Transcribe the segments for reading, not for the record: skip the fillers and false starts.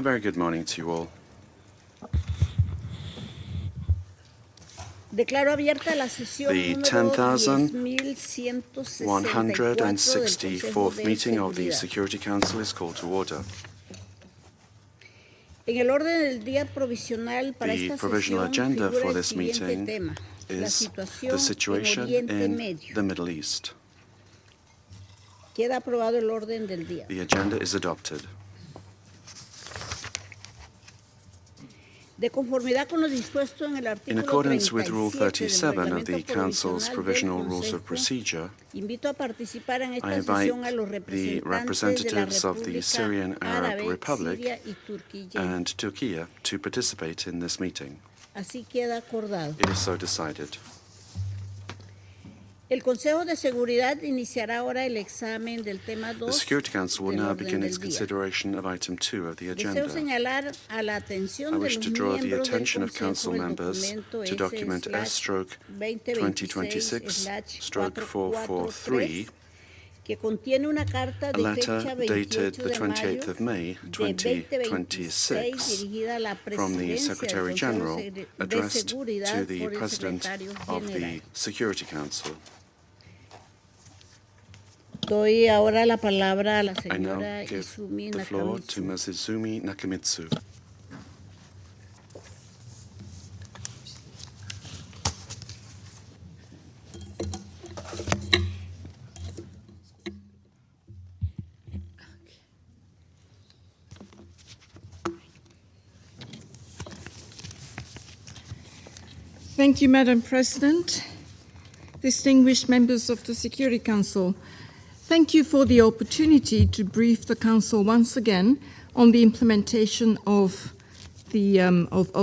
A very good morning to you all. Declaro abierta la sesión The número 10,164th meeting of the Security Council is called to order. En el orden del día provisional para The esta provisional sesión agenda figura for el this siguiente meeting tema: la is situación the en situation Oriente in Medio. the Middle East. Queda aprobado el orden del día. The agenda is adopted. De conformidad con lo dispuesto en el In artículo accordance with Rule 37 del 37 of the Reglamento Council's Provisional del Rules of Consejo, Procedure, invito a participar en I esta invite sesión a los the representantes de la representatives of the República Syrian Arab Árabe, Republic Siria y Turquía. and Turkey to participate in this meeting. Así queda acordado. It is so decided. El Consejo de Seguridad iniciará ahora el examen del tema 2 The Security Council will del now orden begin del its día. consideration of item 2 of the Deseo agenda. señalar a la atención I de wish los to draw the miembros del attention of Council Consejo el members documento to document S/2026/443, que contiene una carta a de letter fecha dated 28 the de 28th mayo of May, de 2026, 2026 dirigida a la from the Presidencia del Secretary Consejo General, de addressed Seguridad to the por el President Secretario of General. the Security Council. Doy ahora la palabra a la I now señora give Izumi the floor to Nakamitsu. Ms. Izumi Nakamitsu. Thank you, Madam President. Distinguished members of the Security Council, thank you for the opportunity to brief the Council once again on the implementation of the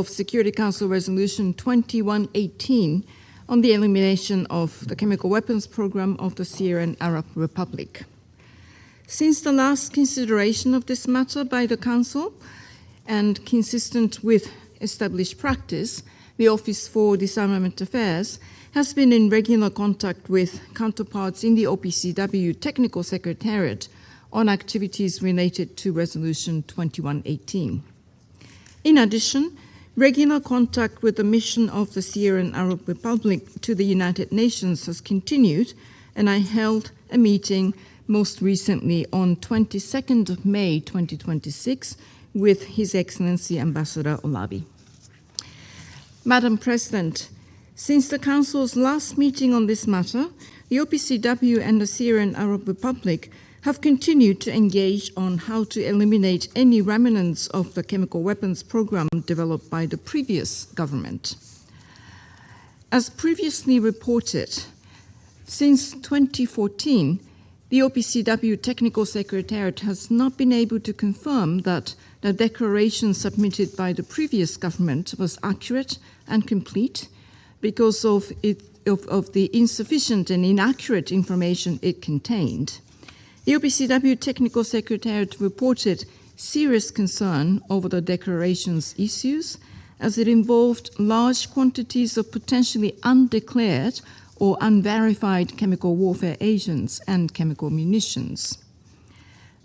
Security Council Resolution 2118 on the elimination of the chemical weapons program of the Syrian Arab Republic. Since the last consideration of this matter by the Council, and consistent with established practice, the Office for Disarmament Affairs has been in regular contact with counterparts in the OPCW Technical Secretariat on activities related to Resolution 2118. In addition, regular contact with the mission of the Syrian Arab Republic to the United Nations has continued, and I held a meeting most recently on 22nd of May 2026 with His Excellency Ambassador Olabi. Madam President, since the Council's last meeting on this matter, the OPCW and the Syrian Arab Republic have continued to engage on how to eliminate any remnants of the chemical weapons program developed by the previous government. As previously reported, since 2014, the OPCW Technical Secretariat has not been able to confirm that the declaration submitted by the previous government was accurate and complete because of the insufficient and inaccurate information it contained. The OPCW Technical Secretariat reported serious concern over the declaration's issues as it involved large quantities of potentially undeclared or unverified chemical warfare agents and chemical munitions.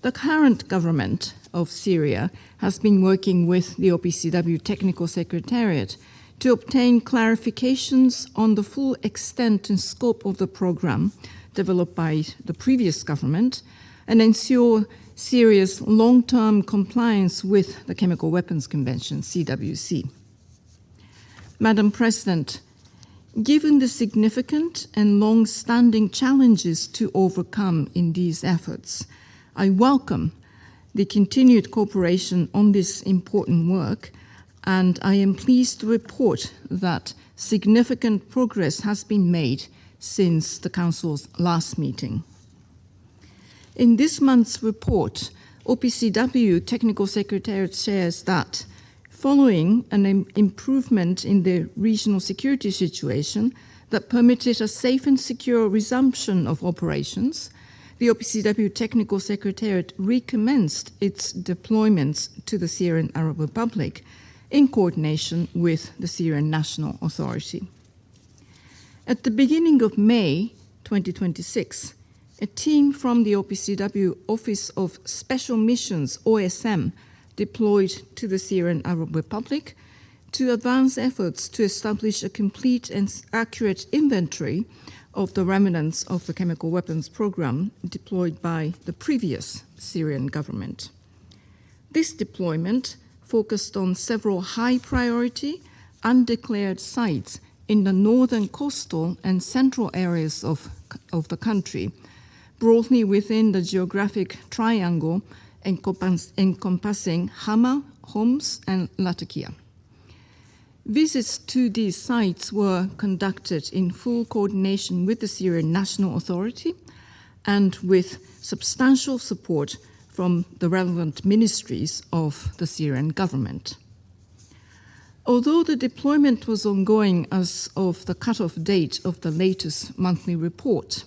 The current government of Syria has been working with the OPCW Technical Secretariat to obtain clarifications on the full extent and scope of the program developed by the previous government and ensure Syria's long-term compliance with the Chemical Weapons Convention, CWC. Madam President, given the significant and long-standing challenges to overcome in these efforts, I welcome the continued cooperation on this important work, and I am pleased to report that significant progress has been made since the Council's last meeting. In this month's report, OPCW Technical Secretariat shares that following an improvement in the regional security situation that permitted a safe and secure resumption of operations, the OPCW Technical Secretariat recommenced its deployments to the Syrian Arab Republic in coordination with the Syrian National Authority. At the beginning of May 2026, a team from the OPCW Office of Special Missions, OSM, deployed to the Syrian Arab Republic to advance efforts to establish a complete and accurate inventory of the remnants of the chemical weapons program deployed by the previous Syrian government. This deployment focused on several high-priority, undeclared sites in the northern coastal and central areas of the country, broadly within the geographic triangle encompassing Hama, Homs, and Latakia. Visits to these sites were conducted in full coordination with the Syrian National Authority and with substantial support from the relevant ministries of the Syrian government. Although the deployment was ongoing as of the cutoff date of the latest monthly report,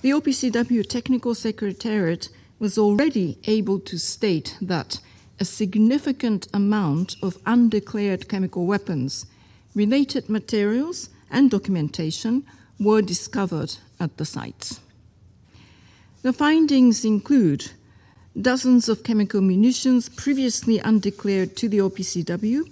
the OPCW Technical Secretariat was already able to state that a significant amount of undeclared chemical weapons, related materials, and documentation were discovered at the sites. The findings include dozens of chemical munitions previously undeclared to the OPCW,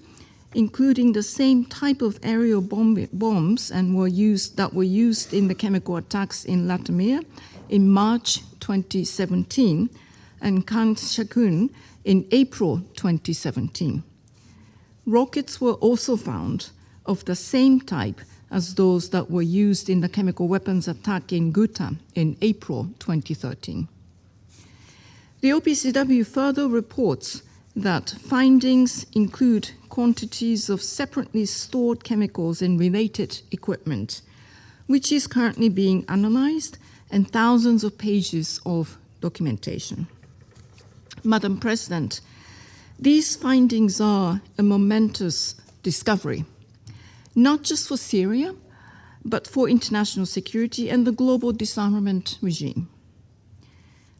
including the same type of aerial bombs that were used in the chemical attacks in Latakia in March 2017 and Khan Shakun in April 2017. Rockets were also found of the same type as those that were used in the chemical weapons attack in Ghouta in April 2013. The OPCW further reports that findings include quantities of separately stored chemicals and related equipment, which is currently being analyzed, and thousands of pages of documentation. Madam President, these findings are a momentous discovery, not just for Syria, but for international security and the global disarmament regime.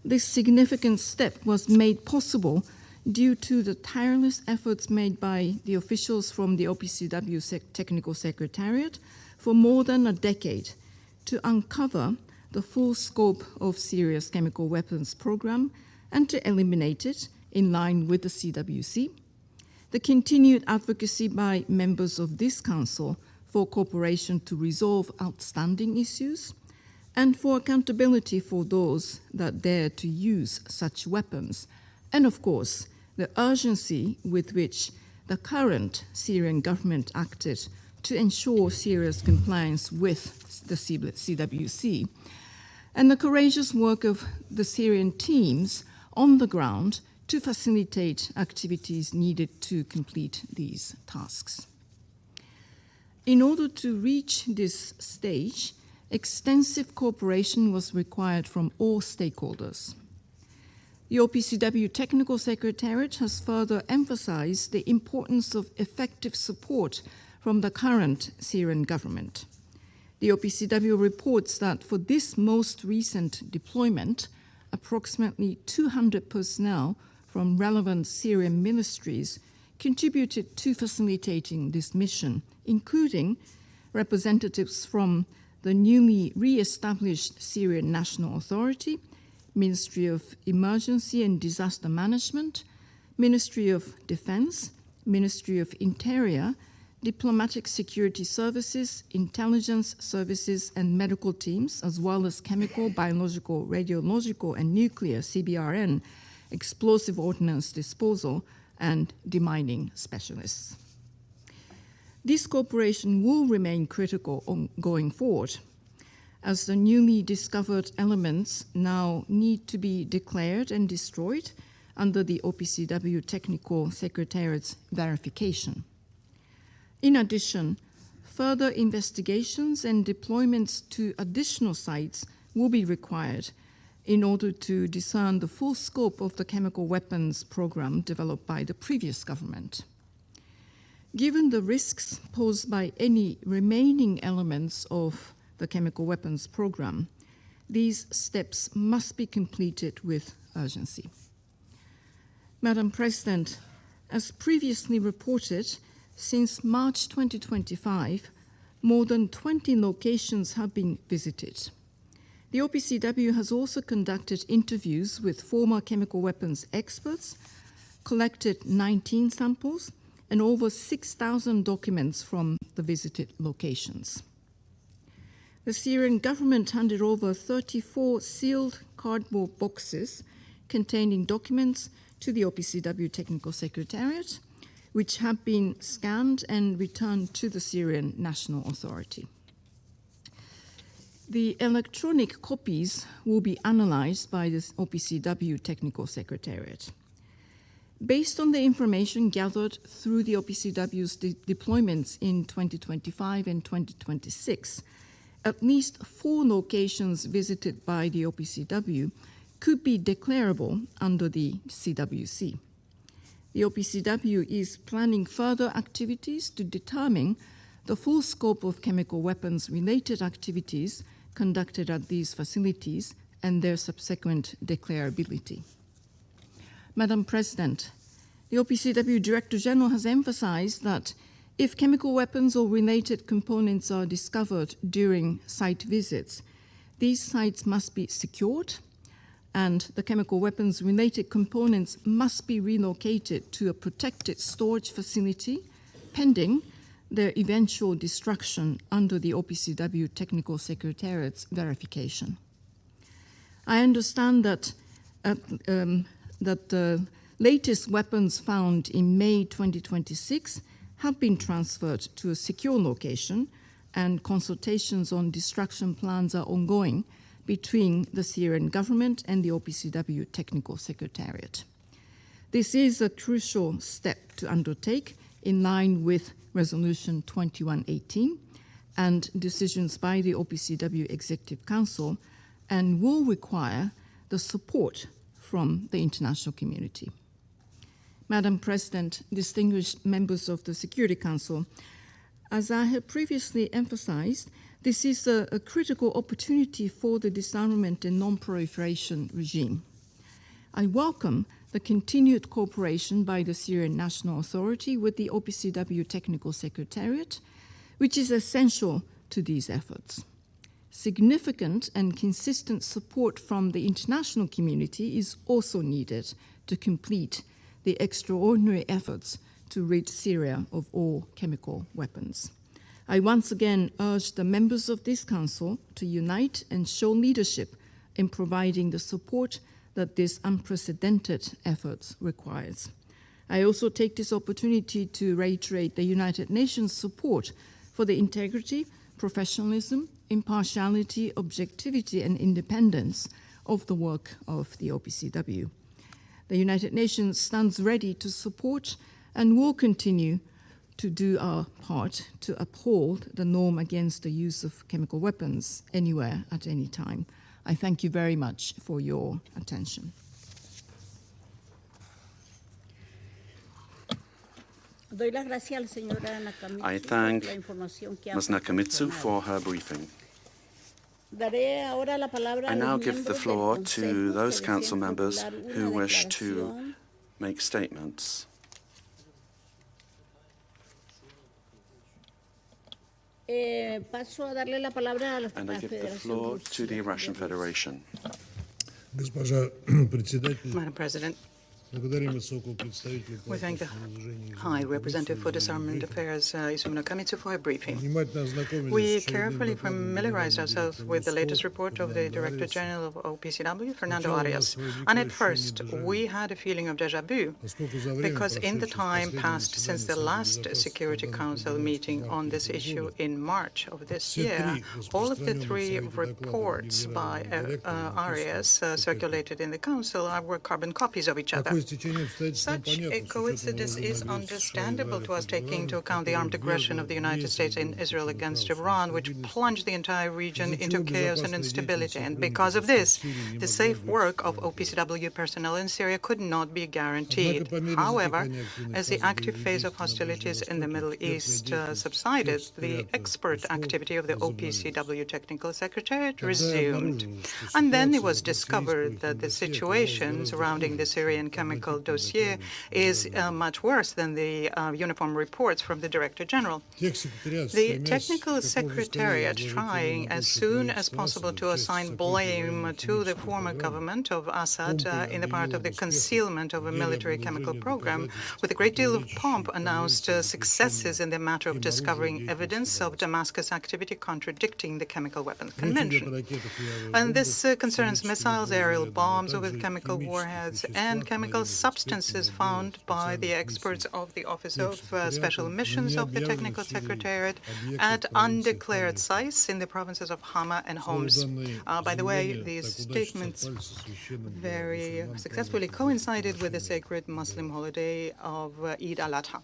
This significant step was made possible due to the tireless efforts made by the officials from the OPCW Technical Secretariat for more than a decade to uncover the full scope of Syria's chemical weapons program and to eliminate it in line with the CWC, the continued advocacy by members of this Council for cooperation to resolve outstanding issues, and for accountability for those that dare to use such weapons, and of course, the urgency with which the current Syrian government acted to ensure Syria's compliance with the CWC, and the courageous work of the Syrian teams on the ground to facilitate activities needed to complete these tasks. In order to reach this stage, extensive cooperation was required from all stakeholders. The OPCW Technical Secretariat has further emphasized the importance of effective support from the current Syrian government. The OPCW reports that for this most recent deployment, approximately 200 personnel from relevant Syrian ministries contributed to facilitating this mission, including representatives from the newly re-established Syrian National Authority, Ministry of Emergency and Disaster Management, Ministry of Defense, Ministry of Interior, Diplomatic Security Services, Intelligence Services, and medical teams, as well as chemical, biological, radiological, and nuclear CBRN, explosive ordnance disposal, and demining specialists. This cooperation will remain critical going forward, as the newly discovered elements now need to be declared and destroyed under the OPCW Technical Secretariat's verification. In addition, further investigations and deployments to additional sites will be required in order to discern the full scope of the chemical weapons program developed by the previous government. Given the risks posed by any remaining elements of the chemical weapons program, these steps must be completed with urgency. Madam President, as previously reported, since March 2025, more than 20 locations have been visited. The OPCW has also conducted interviews with former chemical weapons experts, collected 19 samples and over 6,000 documents from the visited locations. The Syrian government handed over 34 sealed cardboard boxes containing documents to the OPCW Technical Secretariat, which have been scanned and returned to the Syrian National Authority. The electronic copies will be analyzed by the OPCW Technical Secretariat. Based on the information gathered through the OPCW's deployments in 2025 and 2026, at least 4 locations visited by the OPCW could be declarable under the CWC. The OPCW is planning further activities to determine the full scope of chemical weapons-related activities conducted at these facilities and their subsequent declarability. Madam President, the OPCW Director General has emphasized that if chemical weapons or related components are discovered during site visits, these sites must be secured, and the chemical weapons-related components must be relocated to a protected storage facility pending their eventual destruction under the OPCW Technical Secretariat's verification. I understand that the latest weapons found in May 2026 have been transferred to a secure location, and consultations on destruction plans are ongoing between the Syrian government and the OPCW Technical Secretariat. This is a crucial step to undertake in line with Resolution 2118 and decisions by the OPCW Executive Council, and will require the support from the international community. Madam President, distinguished members of the Security Council, as I have previously emphasized, this is a critical opportunity for the disarmament and non-proliferation regime. I welcome the continued cooperation by the Syrian National Authority with the OPCW Technical Secretariat, which is essential to these efforts. Significant and consistent support from the international community is also needed to complete the extraordinary efforts to rid Syria of all chemical weapons. I once again urge the members of this Council to unite and show leadership in providing the support that this unprecedented effort requires. I also take this opportunity to reiterate the United Nations support for the integrity, professionalism, impartiality, objectivity, and independence of the work of the OPCW. The United Nations stands ready to support and will continue to do our part to uphold the norm against the use of chemical weapons anywhere at any time. I thank you very much for your attention. I thank Ms. Nakamitsu for her briefing. I now give the floor to those council members who wish to make statements. And I give the floor to the Russian Federation. Madam President, we thank the High Representative for Disarmament Affairs, Izumi Nakamitsu, for her briefing. We carefully familiarized ourselves with the latest report of the Director General of OPCW, Fernando Arias. And at first, we had a feeling of déjà vu, because in the time passed since the last Security Council meeting on this issue in March of this year, all of the 3 reports by Arias circulated in the Council were carbon copies of each other. Such a coincidence is understandable to us, taking into account the armed aggression of the United States and Israel against Iran, which plunged the entire region into chaos and instability. And because of this, the safe work of OPCW personnel in Syria could not be guaranteed. However, as the active phase of hostilities in the Middle East subsided, the expert activity of the OPCW Technical Secretariat resumed. And then it was discovered that the situation surrounding the Syrian chemical chemical dossier is much worse than the uniform reports from the Director General. The Technical Secretariat trying as soon as possible to assign blame to the former government of Assad in the part of the concealment of a military chemical program, with a great deal of pomp announced successes in the matter of discovering evidence of Damascus activity contradicting the Chemical Weapons Convention. And this concerns missiles, aerial bombs with chemical warheads, and chemical substances found by the experts of the Office of Special Missions of the Technical Secretariat at undeclared sites in the provinces of Hama and Homs. By the way, these statements very successfully coincided with the sacred Muslim holiday of Eid al-Adha.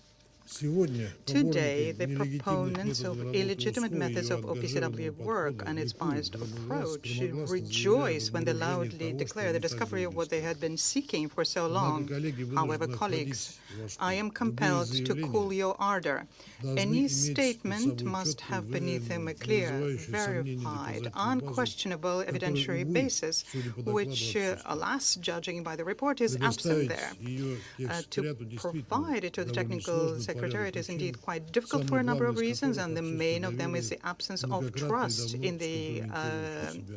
Today, the proponents of illegitimate methods of OPCW work and its biased approach rejoice when they loudly declare the discovery of what they had been seeking for so long. However, colleagues, I am compelled to cool your ardor. Any statement must have beneath them a clear, verified, unquestionable evidentiary basis, which, alas, judging by the report, is absent there. To provide it to the Technical Secretariat is indeed quite difficult for a number of reasons, and the main of them is the absence of trust in the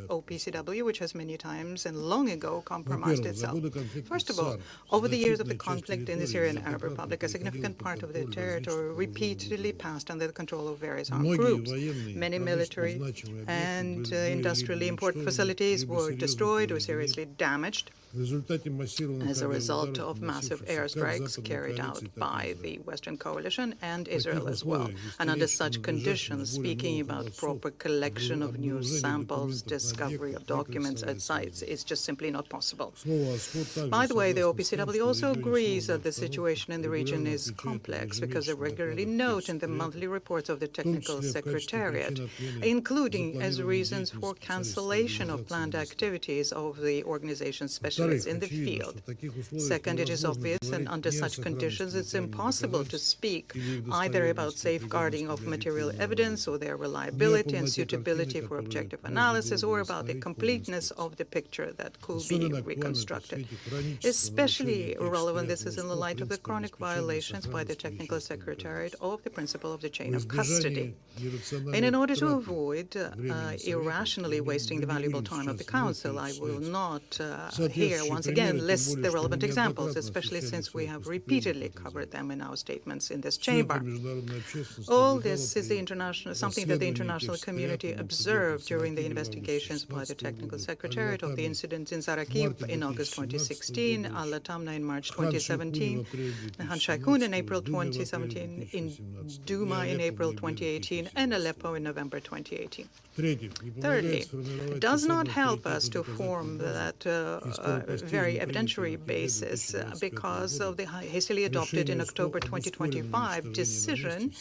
OPCW, which has many times and long ago compromised itself. First of all, over the years of the conflict in the Syrian Arab Republic, a significant part of the territory repeatedly passed under the control of various armed groups. Many military and industrially important facilities were destroyed or seriously damaged as a result of massive airstrikes carried out by the Western coalition and Israel as well. And under such conditions, speaking about proper collection of new samples, discovery of documents at sites is just simply not possible. By the way, the OPCW also agrees that the situation in the region is complex because they regularly note in the monthly reports of the Technical Secretariat, including as reasons for cancellation of planned activities of the organization's specialists in the field. Second, it is obvious that under such conditions it's impossible to speak either about safeguarding of material evidence or their reliability and suitability for objective analysis, or about the completeness of the picture that could be reconstructed. Especially relevant this is in the light of the chronic violations by the Technical Secretariat of the principle of the chain of custody. And in order to avoid irrationally wasting the valuable time of the Council, I will not here once again list the relevant examples, especially since we have repeatedly covered them in our statements in this chamber. All this is something that the international community observed during the investigations by the Technical Secretariat of the incident in Zarakiv in August 2016, Al-Latamna in March 2017, Han Shaikun in April 2017, in Duma in April 2018, and Aleppo in November 2018. Thirdly, it does not help us to form that very evidentiary basis because of the hastily adopted in October 2025 decision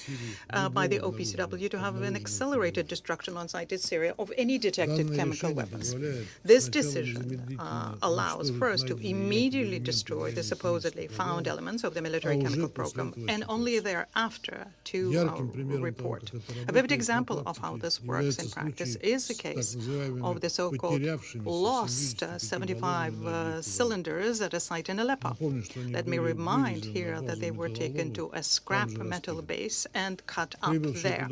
by the OPCW to have an accelerated destruction on site in Syria of any detected chemical weapons. This decision allows first to immediately destroy the supposedly found elements of the military chemical program and only thereafter to report. A vivid example of how this works in practice is the case of the so-called lost 75 cylinders at a site in Aleppo. Let me remind here that they were taken to a scrap metal base and cut up there.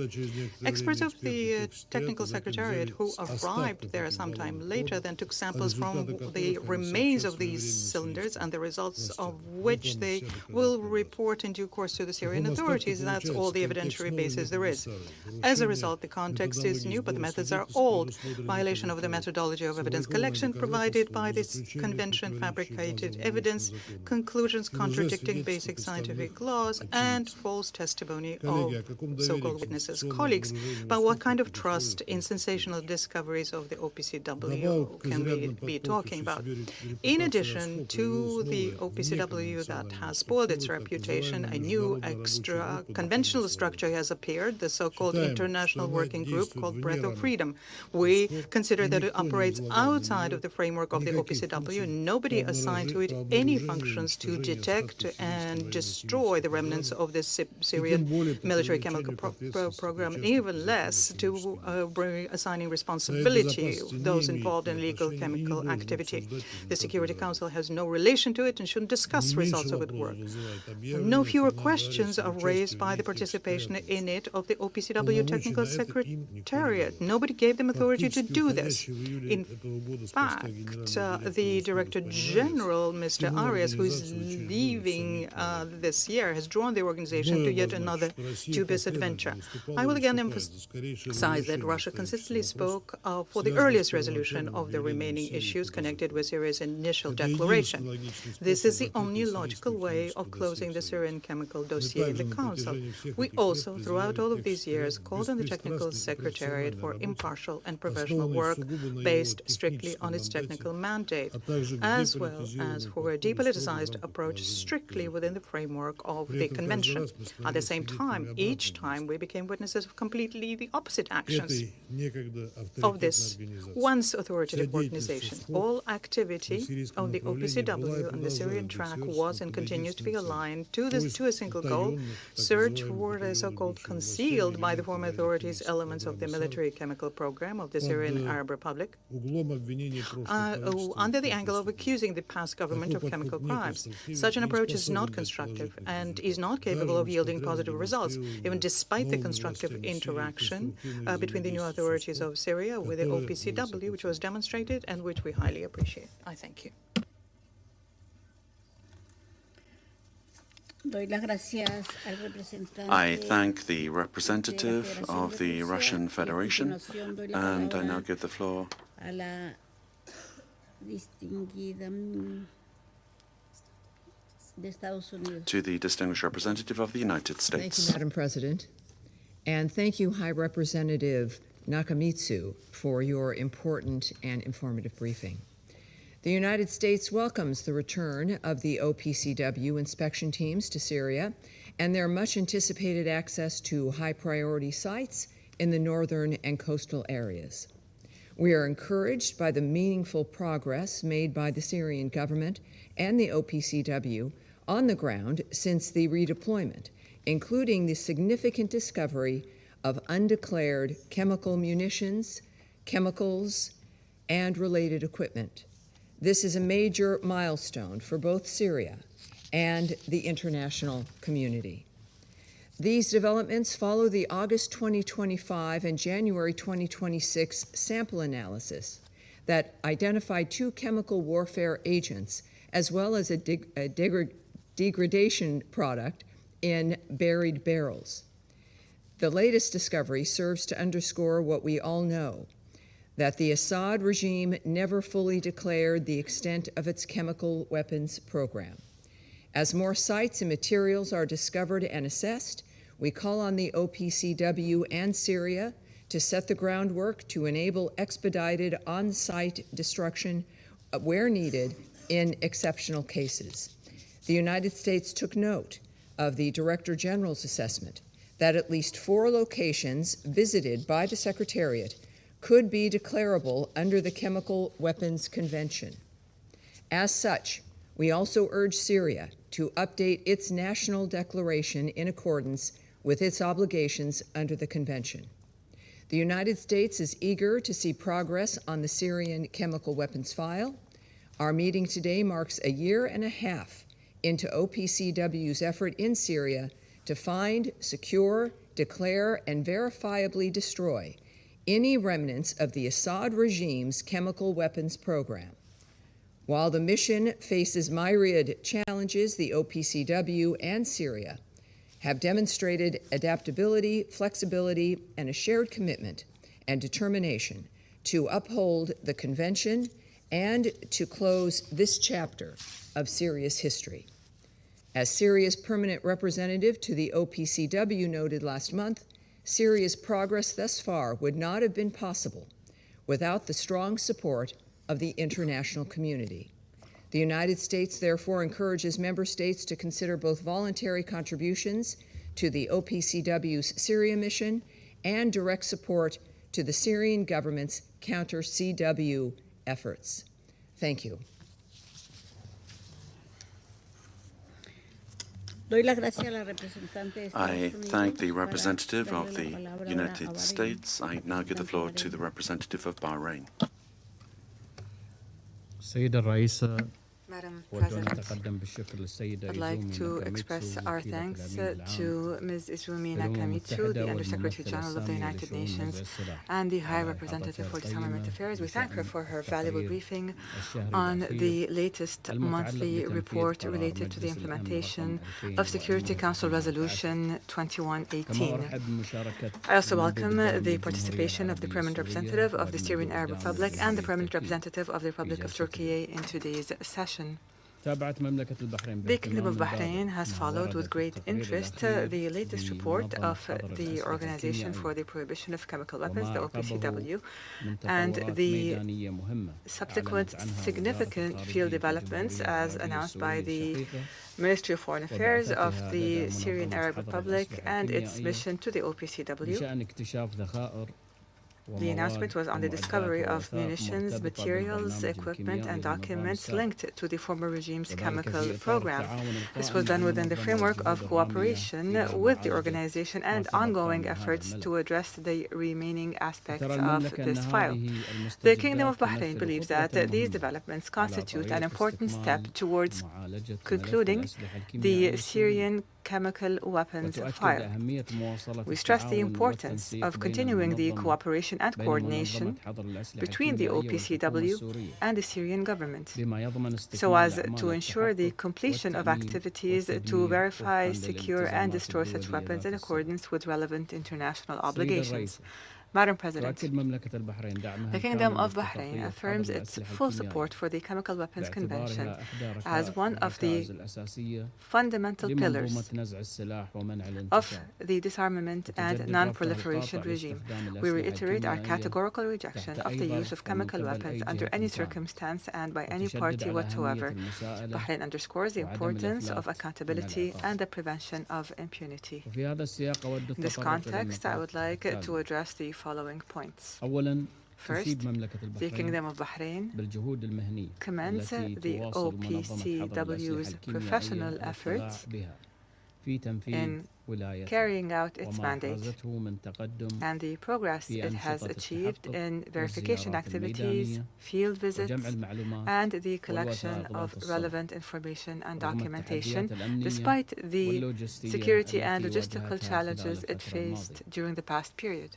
Experts of the Technical Secretariat who arrived there sometime later then took samples from the remains of these cylinders, and the results of which they will report in due course to the Syrian authorities. That's all the evidentiary basis there is. As a result, the context is new, but the methods are old. Violation of the methodology of evidence collection provided by this convention, fabricated evidence, conclusions contradicting basic scientific laws, and false testimony of so-called witnesses. Colleagues, but what kind of trust in sensational discoveries of the OPCW can we be talking about? In addition to the OPCW that has spoiled its reputation, a new extra-conventional structure has appeared, the so-called International Working Group called Breath of Freedom. We consider that it operates outside of the framework of the OPCW OPCW, nobody assigned to it any functions to detect and destroy the remnants of the Syrian military chemical program, even less to assigning responsibility of those involved in illegal chemical activity. The Security Council has no relation to it and shouldn't discuss results of its work. No fewer questions are raised by the participation in it of the OPCW Technical Secretariat. Nobody gave them authority to do this. In fact, the Director General, Mr. Arias, who is leaving this year, has drawn the organization to yet another dubious adventure. I will again emphasize that Russia consistently spoke for the earliest resolution of the remaining issues connected with Syria's initial declaration. This is the only logical way of closing the Syrian chemical dossier in the Council. We also, throughout all of these years, called on the Technical Secretariat for impartial and professional work based strictly on its technical mandate, as well as for a depoliticized approach strictly within the framework of the Convention. At the same time, each time we became witnesses of completely the opposite actions of this once authoritative organization. All activity of the OPCW on the Syrian track was and continues to be aligned to a single goal: search for the so-called concealed by the former authorities elements of the military chemical program of the Syrian Arab Republic, under the angle of accusing the past government of chemical crimes. Such an approach is not constructive and is not capable of yielding positive results, even despite the constructive interaction between the new authorities of Syria with the OPCW, which was demonstrated and which we highly appreciate. I thank you. I thank the representative of the Russian Federation, and I now give the floor to the distinguished representative of the United States. Thank you, Madam President. And thank you, High Representative Nakamitsu, for your important and informative briefing. The United States welcomes the return of the OPCW inspection teams to Syria and their much-anticipated access to high-priority sites in the northern and coastal areas. We are encouraged by the meaningful progress made by the Syrian government and the OPCW on the ground since the redeployment, including the significant discovery of undeclared chemical munitions, chemicals, and related equipment. This is a major milestone for both Syria and the international community. These developments follow the August 2025 and January 2026 sample analysis that identified 2 chemical warfare agents as well as a degradation product in buried barrels. The latest discovery serves to underscore what we all know, that the Assad regime never fully declared the extent of its chemical weapons program. As more sites and materials are discovered and assessed, we call on the OPCW and Syria to set the groundwork to enable expedited on-site destruction where needed in exceptional cases. The United States took note of the Director General's assessment that at least 4 locations visited by the Secretariat could be declarable under the Chemical Weapons Convention. As such, we also urge Syria to update its national declaration in accordance with its obligations under the Convention. The United States is eager to see progress on the Syrian chemical weapons file. Our meeting today marks a year and a half into OPCW's effort in Syria to find, secure, declare, and verifiably destroy any remnants of the Assad regime's chemical weapons program. While the mission faces myriad challenges, the OPCW and Syria have demonstrated adaptability, flexibility, and a shared commitment and determination to uphold the Convention and to close this chapter of Syria's history. As Syria's permanent representative to the OPCW noted last month, Syria's progress thus far would not have been possible without the strong support of the international community. The United States therefore encourages member states to consider both voluntary contributions to the OPCW's Syria mission and direct support to the Syrian government's counter-CW efforts. Thank you. Doy las gracias a la representante de Estados I Unidos thank the para representative darle of la the palabra ahora a United Bahrein. States. I now give the floor to the representative of Bahrain. السيدة الرئيسة Madam أود أن President, أتقدم بالشكر للسيدة I'd like to express our thanks to Ms. Izumi Nakamitsu, the Undersecretary General of the United Nations and the High Representative for Disarmament Affairs. We thank her for her valuable briefing on the latest monthly report related to the implementation of Security Council Resolution 2118. I also welcome the participation of the Permanent Representative of the Syrian Arab Republic and the Permanent Representative of the Republic of Turkey in today's session. The Kingdom of Bahrain has followed with great interest the latest report of the Organization for the Prohibition of Chemical Weapons, the OPCW, and the subsequent significant field developments as announced by the Ministry of Foreign Affairs of the Syrian Arab Republic and its mission to the OPCW. The announcement was on the discovery of munitions, materials, equipment, and documents linked to the former regime's chemical program. This was done within the framework of cooperation with the organization and ongoing efforts to address the remaining aspects of this file. The Kingdom of Bahrain believes that these developments constitute an important step towards concluding the Syrian chemical weapons file. We stress the importance of continuing the cooperation and coordination between the OPCW and the Syrian government, so as to ensure the completion of activities to verify, secure, and destroy such weapons in accordance with relevant international obligations. Madam President, the Kingdom of Bahrain affirms its full support for the Chemical Weapons Convention as one of the fundamental pillars of the disarmament and non-proliferation regime. We reiterate our categorical rejection of the use of chemical weapons under any circumstance and by any party whatsoever. Bahrain underscores the importance of accountability and the prevention of impunity. In this context, I would like to address the following points. First, the Kingdom of Bahrain commends the OPCW's professional efforts in carrying out its mandate and the progress it has achieved in verification activities, field visits, and the collection of relevant information and documentation, despite the security and logistical challenges it faced during the past period.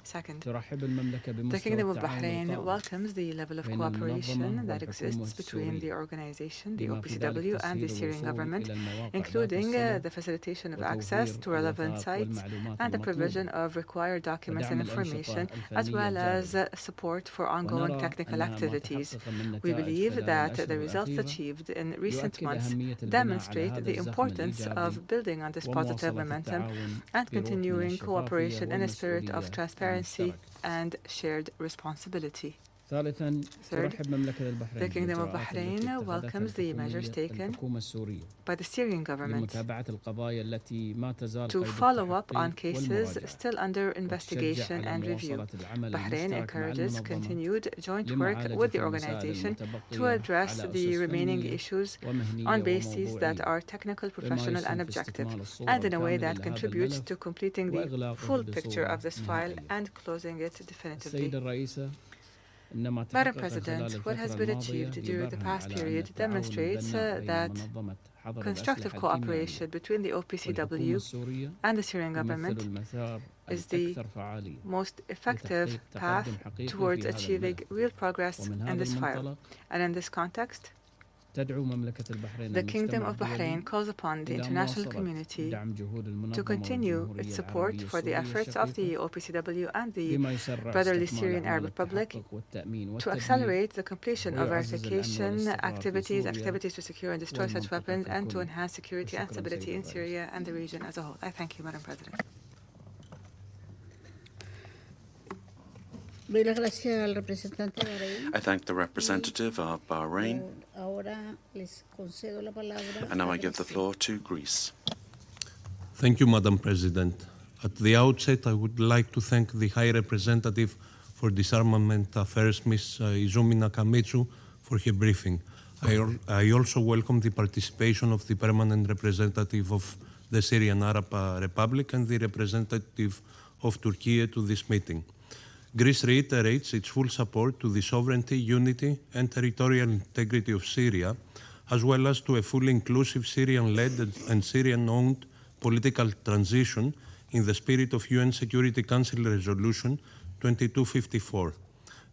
Second, the Kingdom of Bahrain welcomes the level of cooperation that exists between the organization, the OPCW, and the Syrian government, including the facilitation of access to relevant sites and the provision of required documents and information, as well as support for ongoing technical activities. We believe that the results achieved in recent months demonstrate the importance of building on this positive momentum and continuing cooperation in a spirit of transparency and shared responsibility. Third, the Kingdom of Bahrain welcomes the measures taken by the Syrian government to follow up on cases still under investigation and review. Bahrain encourages continued joint work with the organization to address the remaining issues on bases that are technical, professional, and objective, and in a way that contributes to completing the full picture of this file and closing it definitively. Madam President, what has been achieved during the past period demonstrates that constructive cooperation between the OPCW and the Syrian government is the most effective path towards achieving real progress in this file. And in this context, the Kingdom of Bahrain calls upon the international community to continue its support for the efforts of the OPCW and the brotherly Syrian Arab Republic to accelerate the completion of verification activities to secure and destroy such weapons, and to enhance security and stability in Syria and the region as a whole. I thank you, Madam President. I thank the representative of Bahrain, and now I give the floor to Greece. Thank you, Madam President. At the outset, I would like to thank the High Representative for Disarmament Affairs, Ms. Izumi Nakamitsu, for her briefing. I also welcome the participation of the permanent representative of the Syrian Arab Republic and the representative of Turkey to this meeting. Greece reiterates its full support to the sovereignty, unity, and territorial integrity of Syria, as well as to a fully inclusive Syrian-led and Syrian-owned political transition in the spirit of UN Security Council Resolution 2254.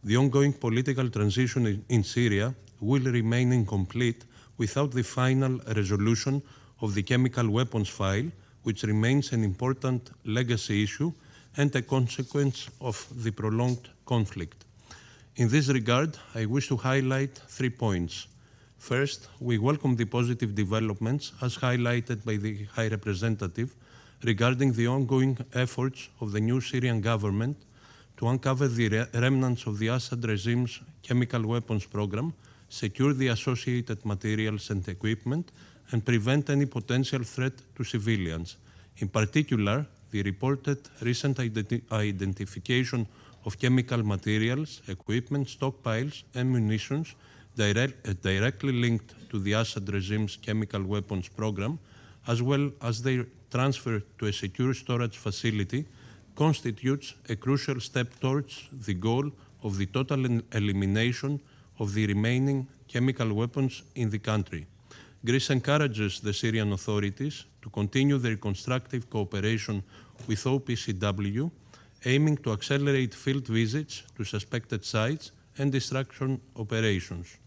The ongoing political transition in Syria will remain incomplete without the final resolution of the chemical weapons file, which remains an important legacy issue and a consequence of the prolonged conflict. In this regard, I wish to highlight 3 points. First, we welcome the positive developments as highlighted by the High Representative regarding the ongoing efforts of the new Syrian government to uncover the remnants of the Assad regime's chemical weapons program, secure the associated materials and equipment, and prevent any potential threat to civilians. In particular, the reported recent identification of chemical materials, equipment, stockpiles, and munitions directly linked to the Assad regime's chemical weapons program, as well as their transfer to a secure storage facility, constitutes a crucial step towards the goal of the total elimination of the remaining chemical weapons in the country. Greece encourages the Syrian authorities to continue their constructive cooperation with OPCW, aiming to accelerate field visits to suspected sites and destruction operations.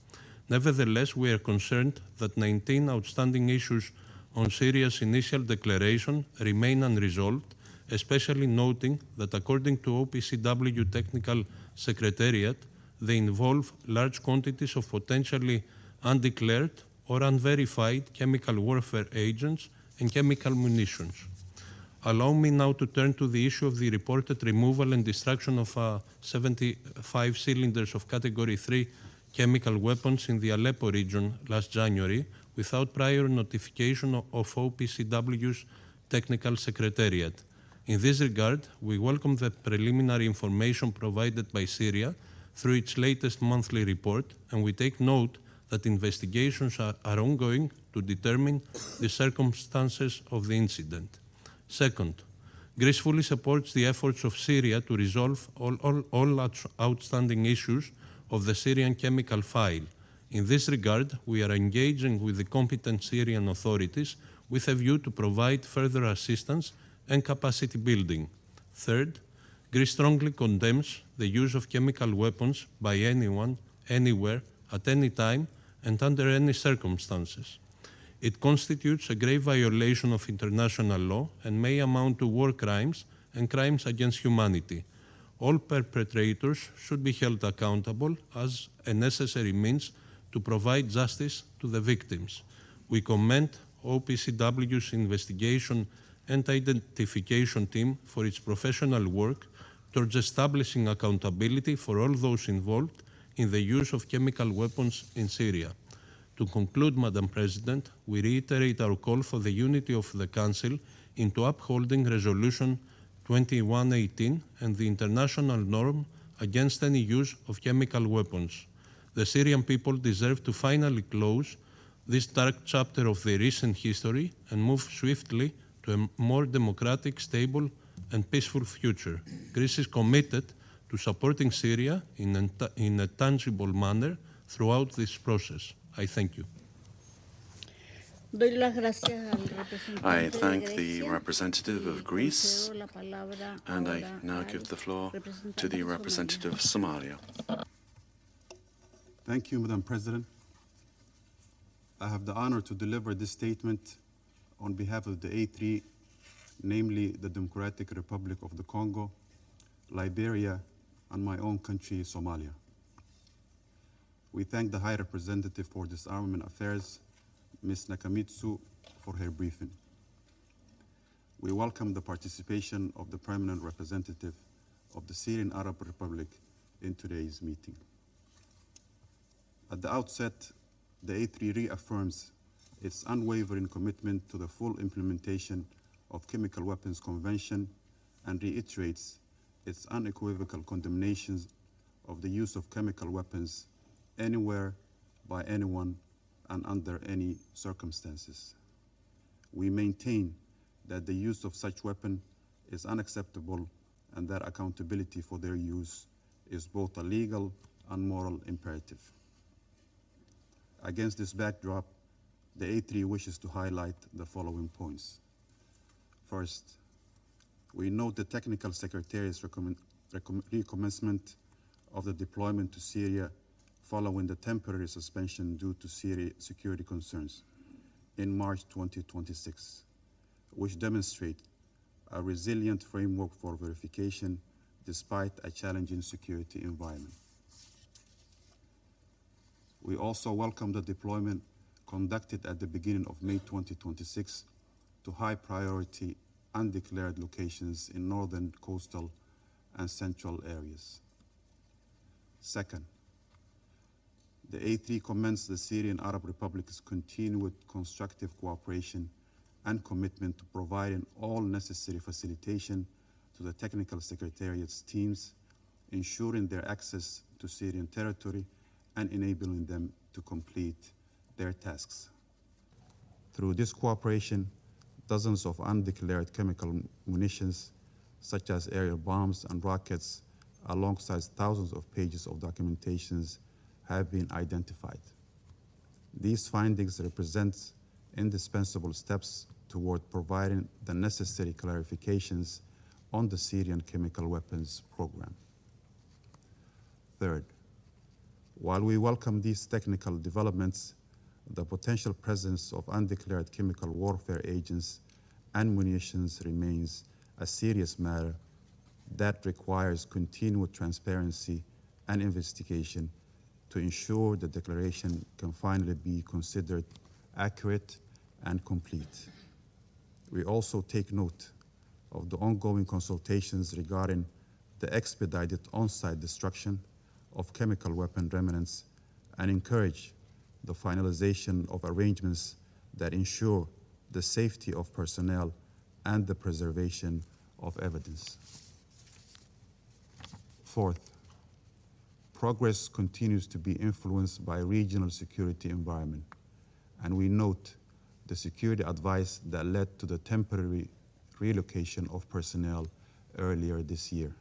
Nevertheless, we are concerned that 19 outstanding issues on Syria's initial declaration remain unresolved, especially noting that according to OPCW Technical Secretariat, they involve large quantities of potentially undeclared or unverified chemical warfare agents and chemical munitions. Allow me now to turn to the issue of the reported removal and destruction of 75 cylinders of Category 3 chemical weapons in the Aleppo region last January without prior notification of OPCW's Technical Secretariat. In this regard, we welcome the preliminary information provided by Syria through its latest monthly report, and we take note that investigations are ongoing to determine the circumstances of the incident. Second, Greece fully supports the efforts of Syria to resolve all outstanding issues of the Syrian chemical file. In this regard, we are engaging with the competent Syrian authorities with a view to provide further assistance and capacity building. Third, Greece strongly condemns the use of chemical weapons by anyone, anywhere, at any time, and under any circumstances. It constitutes a grave violation of international law and may amount to war crimes and crimes against humanity. All perpetrators should be held accountable as a necessary means to provide justice to the victims. We commend OPCW's investigation and identification team for its professional work towards establishing accountability for all those involved in the use of chemical weapons in Syria. To conclude, Madam President, we reiterate our call for the unity of the Council into upholding Resolution 2118 and the international norm against any use of chemical weapons. The Syrian people deserve to finally close this dark chapter of their recent history and move swiftly to a more democratic, stable, and peaceful future. Greece is committed to supporting Syria in a tangible manner throughout this process. I thank you. I thank the representative of Greece, and I now give the floor to the representative of Somalia. Thank you, Madam President. I have the honor to deliver this statement on behalf of the A3, namely the Democratic Republic of the Congo, Liberia, and my own country, Somalia. We thank the High Representative for Disarmament Affairs, Ms. Nakamitsu, for her briefing. We welcome the participation of the Permanent Representative of the Syrian Arab Republic in today's meeting. At the outset, the A3 reaffirms its unwavering commitment to the full implementation of Chemical Weapons Convention and reiterates its unequivocal condemnations of the use of chemical weapons anywhere, by anyone, and under any circumstances. We maintain that the use of such weapon is unacceptable and that accountability for their use is both a legal and moral imperative. Against this backdrop, the A3 wishes to highlight the following points. First, we note the Technical Secretariat's recommencement of the deployment to Syria following the temporary suspension due to Syria security concerns in March 2026, which demonstrate a resilient framework for verification despite a challenging security environment. We also welcome the deployment conducted at the beginning of May 2026 to high-priority undeclared locations in northern, coastal, and central areas. Second, the A3 commends the Syrian Arab Republic's continued constructive cooperation and commitment to providing all necessary facilitation to the Technical Secretariat's teams, ensuring their access to Syrian territory and enabling them to complete their tasks. Through this cooperation, dozens of undeclared chemical munitions, such as aerial bombs and rockets, alongside thousands of pages of documentations, have been identified. These findings represent indispensable steps toward providing the necessary clarifications on the Syrian chemical weapons program. Third, while we welcome these technical developments, the potential presence of undeclared chemical warfare agents and munitions remains a serious matter that requires continued transparency and investigation to ensure the declaration can finally be considered accurate and complete. We also take note of the ongoing consultations regarding the expedited on-site destruction of chemical weapon remnants and encourage the finalization of arrangements that ensure the safety of personnel and the preservation of evidence. Fourth, progress continues to be influenced by regional security environment, and we note the security advice that led to the temporary relocation of personnel earlier this year.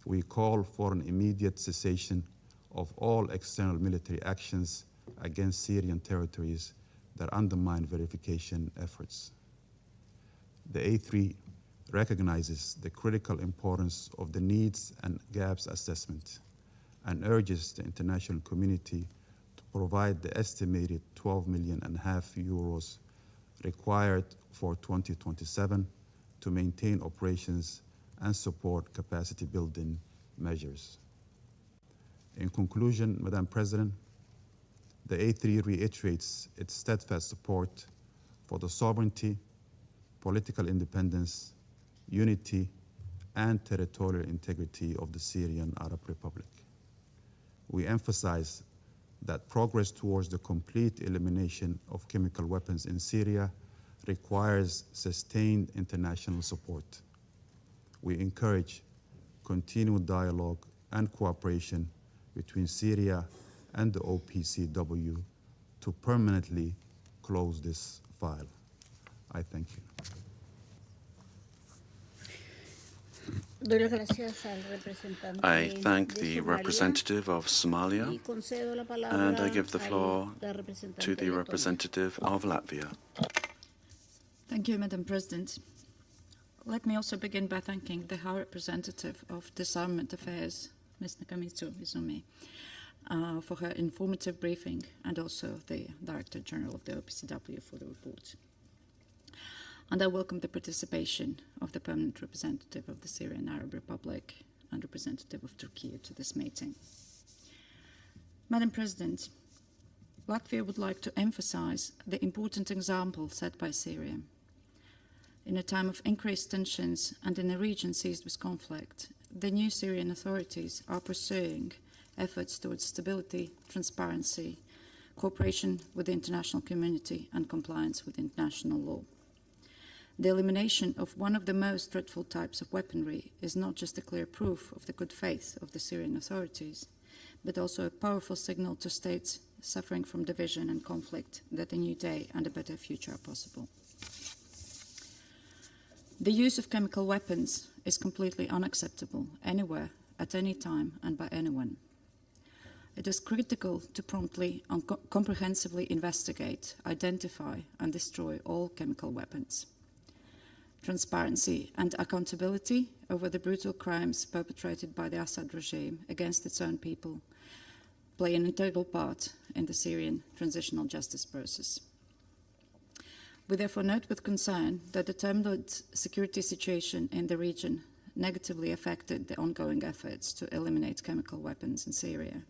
We call for an immediate cessation of all external military actions against Syrian territories that undermine verification efforts. The A3 recognizes the critical importance of the needs and gaps assessment and urges the international community to provide the estimated 12.5 million euros required for 2027 to maintain operations and support capacity building measures. In conclusion, Madam President, the A3 reiterates its steadfast support for the sovereignty, political independence, unity, and territorial integrity of the Syrian Arab Republic. We emphasize that progress towards the complete elimination of chemical weapons in Syria requires sustained international support. We encourage continued dialogue and cooperation between Syria and the OPCW to permanently close this file. I thank you. I thank the representative of Somalia, and I give the floor to the representative of Latvia. Thank you, Madam President. Let me also begin by thanking the High Representative of Disarmament Affairs, Ms. Nakamitsu Izumi, for her informative briefing, and also the Director General of the OPCW for the report. And I welcome the participation of the Permanent Representative of the Syrian Arab Republic and representative of Turkey to this meeting. Madam President, Latvia would like to emphasize the important example set by Syria. In a time of increased tensions and in a region seized with conflict, the new Syrian authorities are pursuing efforts towards stability, transparency, cooperation with the international community, and compliance with international law. The elimination of one of the most dreadful types of weaponry is not just a clear proof of the good faith of the Syrian authorities, but also a powerful signal to states suffering from division and conflict, that a new day and a better future are possible. The use of chemical weapons is completely unacceptable anywhere, at any time, and by anyone. It is critical to promptly and comprehensively investigate, identify, and destroy all chemical weapons. Transparency and accountability over the brutal crimes perpetrated by the Assad regime against its own people play an integral part in the Syrian transitional justice process. We therefore note with concern that the turbulent security situation in the region negatively affected the ongoing efforts to eliminate chemical weapons in Syria,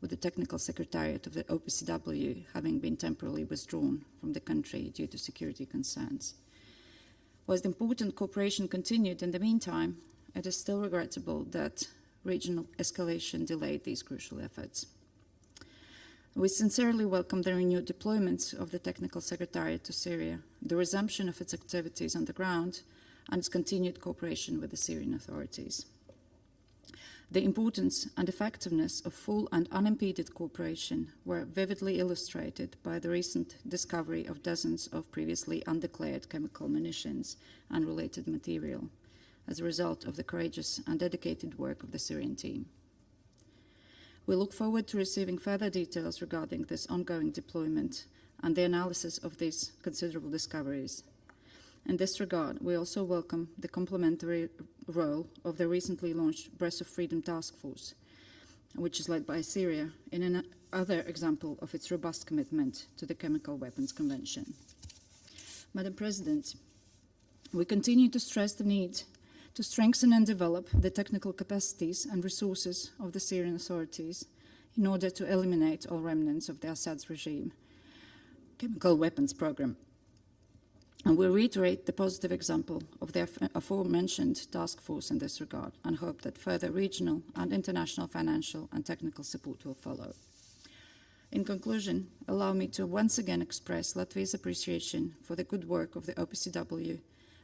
with the Technical Secretariat of the OPCW having been temporarily withdrawn from the country due to security concerns. Whilst important cooperation continued in the meantime, it is still regrettable that regional escalation delayed these crucial efforts. We sincerely welcome the renewed deployment of the Technical Secretariat to Syria, the resumption of its activities on the ground, and its continued cooperation with the Syrian authorities. The importance and effectiveness of full and unimpeded cooperation were vividly illustrated by the recent discovery of dozens of previously undeclared chemical munitions and related material as a result of the courageous and dedicated work of the Syrian team. We look forward to receiving further details regarding this ongoing deployment and the analysis of these considerable discoveries. In this regard, we also welcome the complementary role of the recently launched Breast of Freedom Task Force, which is led by Syria, in another example of its robust commitment to the Chemical Weapons Convention. Madam President, we continue to stress the need to strengthen and develop the technical capacities and resources of the Syrian authorities in order to eliminate all remnants of the Assad's regime chemical weapons program. And we reiterate the positive example of the aforementioned task force in this regard and hope that further regional and international financial and technical support will follow. In conclusion, allow me to once again express Latvia's appreciation for the good work of the OPCW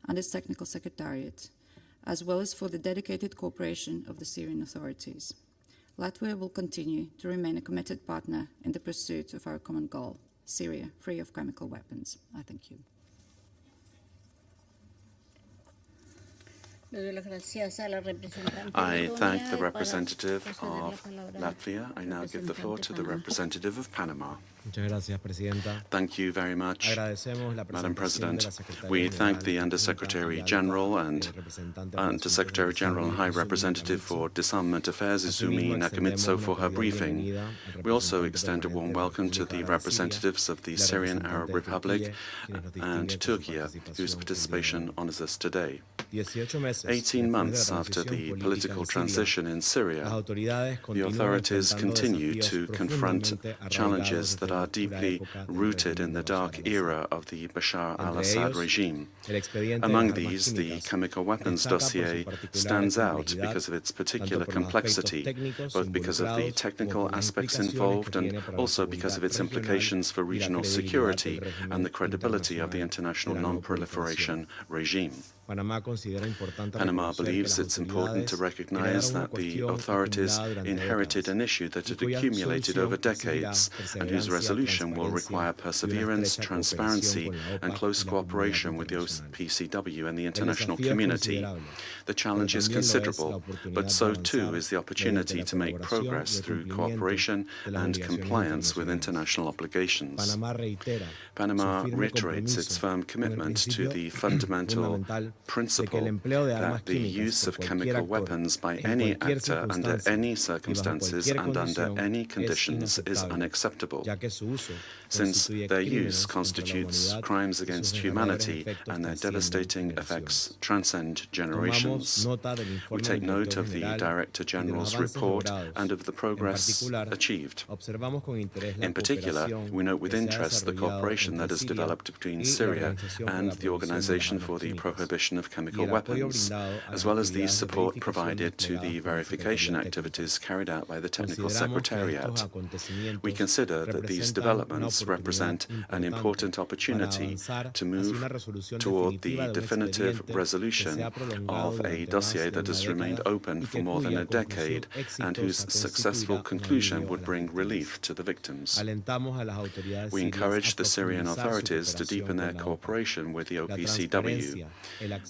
and its Technical Secretariat, as well as for the dedicated cooperation of the Syrian authorities. Latvia will continue to remain a committed partner in the pursuit of our common goal, Syria free of chemical weapons. I thank you. I thank the representative of Latvia. I now give the floor to the representative of Panama. Thank you very much, Madam President. We thank the Undersecretary General and Undersecretary General and High Representative for Disarmament Affairs, Izumi Nakamitsu, for her briefing. We also extend a warm welcome to the representatives of the Syrian Arab Republic and Turkey, whose participation honors us today. 18 months after the political transition in Syria, the authorities continue to confront challenges that are deeply rooted in the dark era of the Bashar al-Assad regime. Among these, the chemical weapons dossier stands out because of its particular complexity, both because of the technical aspects involved and also because of its implications for regional security and the credibility of the international non-proliferation regime. Panama believes it's important to recognize that the authorities inherited an issue that had accumulated over decades and whose resolution will require perseverance, transparency, and close cooperation with the OPCW and the international community. The challenge is considerable, but so too is the opportunity to make progress through cooperation and compliance with international obligations. Panama reiterates its firm commitment to the fundamental principle that the use of chemical weapons by any actor under any circumstances and under any conditions is unacceptable, since their use constitutes crimes against humanity and their devastating effects transcend generations. We take note of the Director General's report and of the progress achieved. In particular, we note with interest the cooperation that has developed between Syria and the Organization for the Prohibition possession of chemical weapons, as well as the support provided to the verification activities carried out by the Technical Secretariat. We consider that these developments represent an important opportunity to move toward the definitive resolution of a dossier that has remained open for more than a decade and whose successful conclusion would bring relief to the victims. We encourage the Syrian authorities to deepen their cooperation with the OPCW.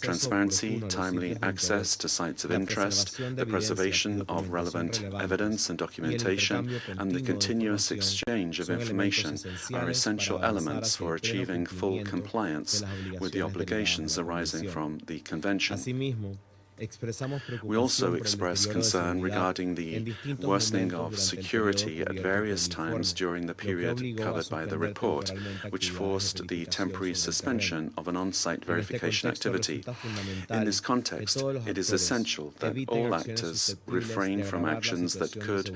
Transparency, timely access to sites of interest, the preservation of relevant evidence and documentation, and the continuous exchange of information are essential elements for achieving full compliance with the obligations arising from the Convention. We also express concern regarding the worsening of security at various times during the period covered by the report, which forced the temporary suspension of an on-site verification activity. In this context, it is essential that all actors refrain from actions that could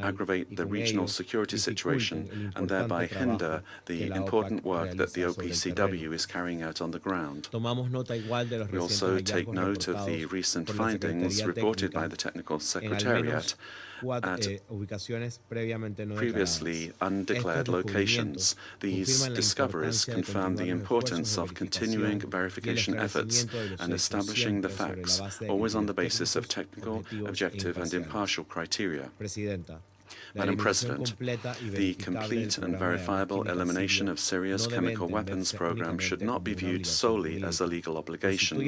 aggravate the regional security situation and thereby hinder the important work that the OPCW is carrying out on the ground. We also take note of the recent findings reported by the Technical Secretariat at previously undeclared locations. These discoveries confirm the importance of continuing verification efforts and establishing the facts, always on the basis of technical, objective, and impartial criteria. Madam President, the complete and verifiable elimination of Syria's chemical weapons program should not be viewed solely as a legal obligation.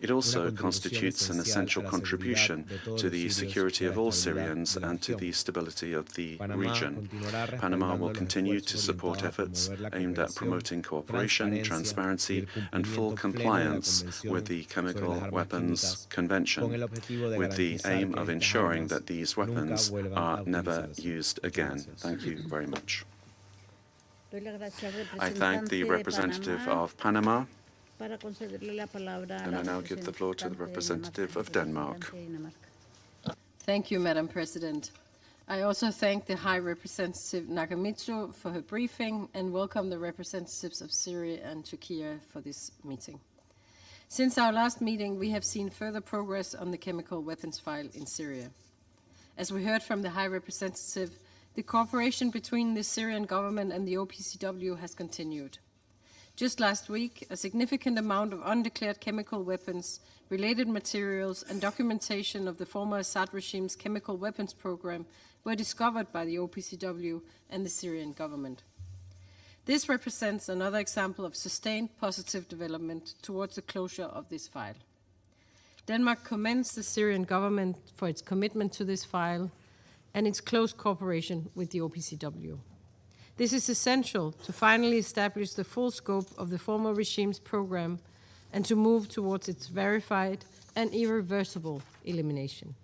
It also constitutes an essential contribution to the security of all Syrians and to the stability of the region. Panama will continue to support efforts aimed at promoting cooperation, transparency, and full compliance with the Chemical Weapons Convention, with the aim of ensuring that these weapons are never used again. Thank you very much. I thank the representative of Panama, and I now give the floor to the representative of Denmark. Thank you, Madam President. I also thank the High Representative Nakamitsu for her briefing and welcome the representatives of Syria and Turkey for this meeting. Since our last meeting, we have seen further progress on the chemical weapons file in Syria. As we heard from the High Representative, the cooperation between the Syrian government and the OPCW has continued. Just last week, a significant amount of undeclared chemical weapons, related materials, and documentation of the former Assad regime's chemical weapons program were discovered by the OPCW and the Syrian government. This represents another example of sustained positive development towards the closure of this file. Denmark commends the Syrian government for its commitment to this file and its close cooperation with the OPCW. This is essential to finally establish the full scope of the former regime's program and to move towards its verified and irreversible elimination.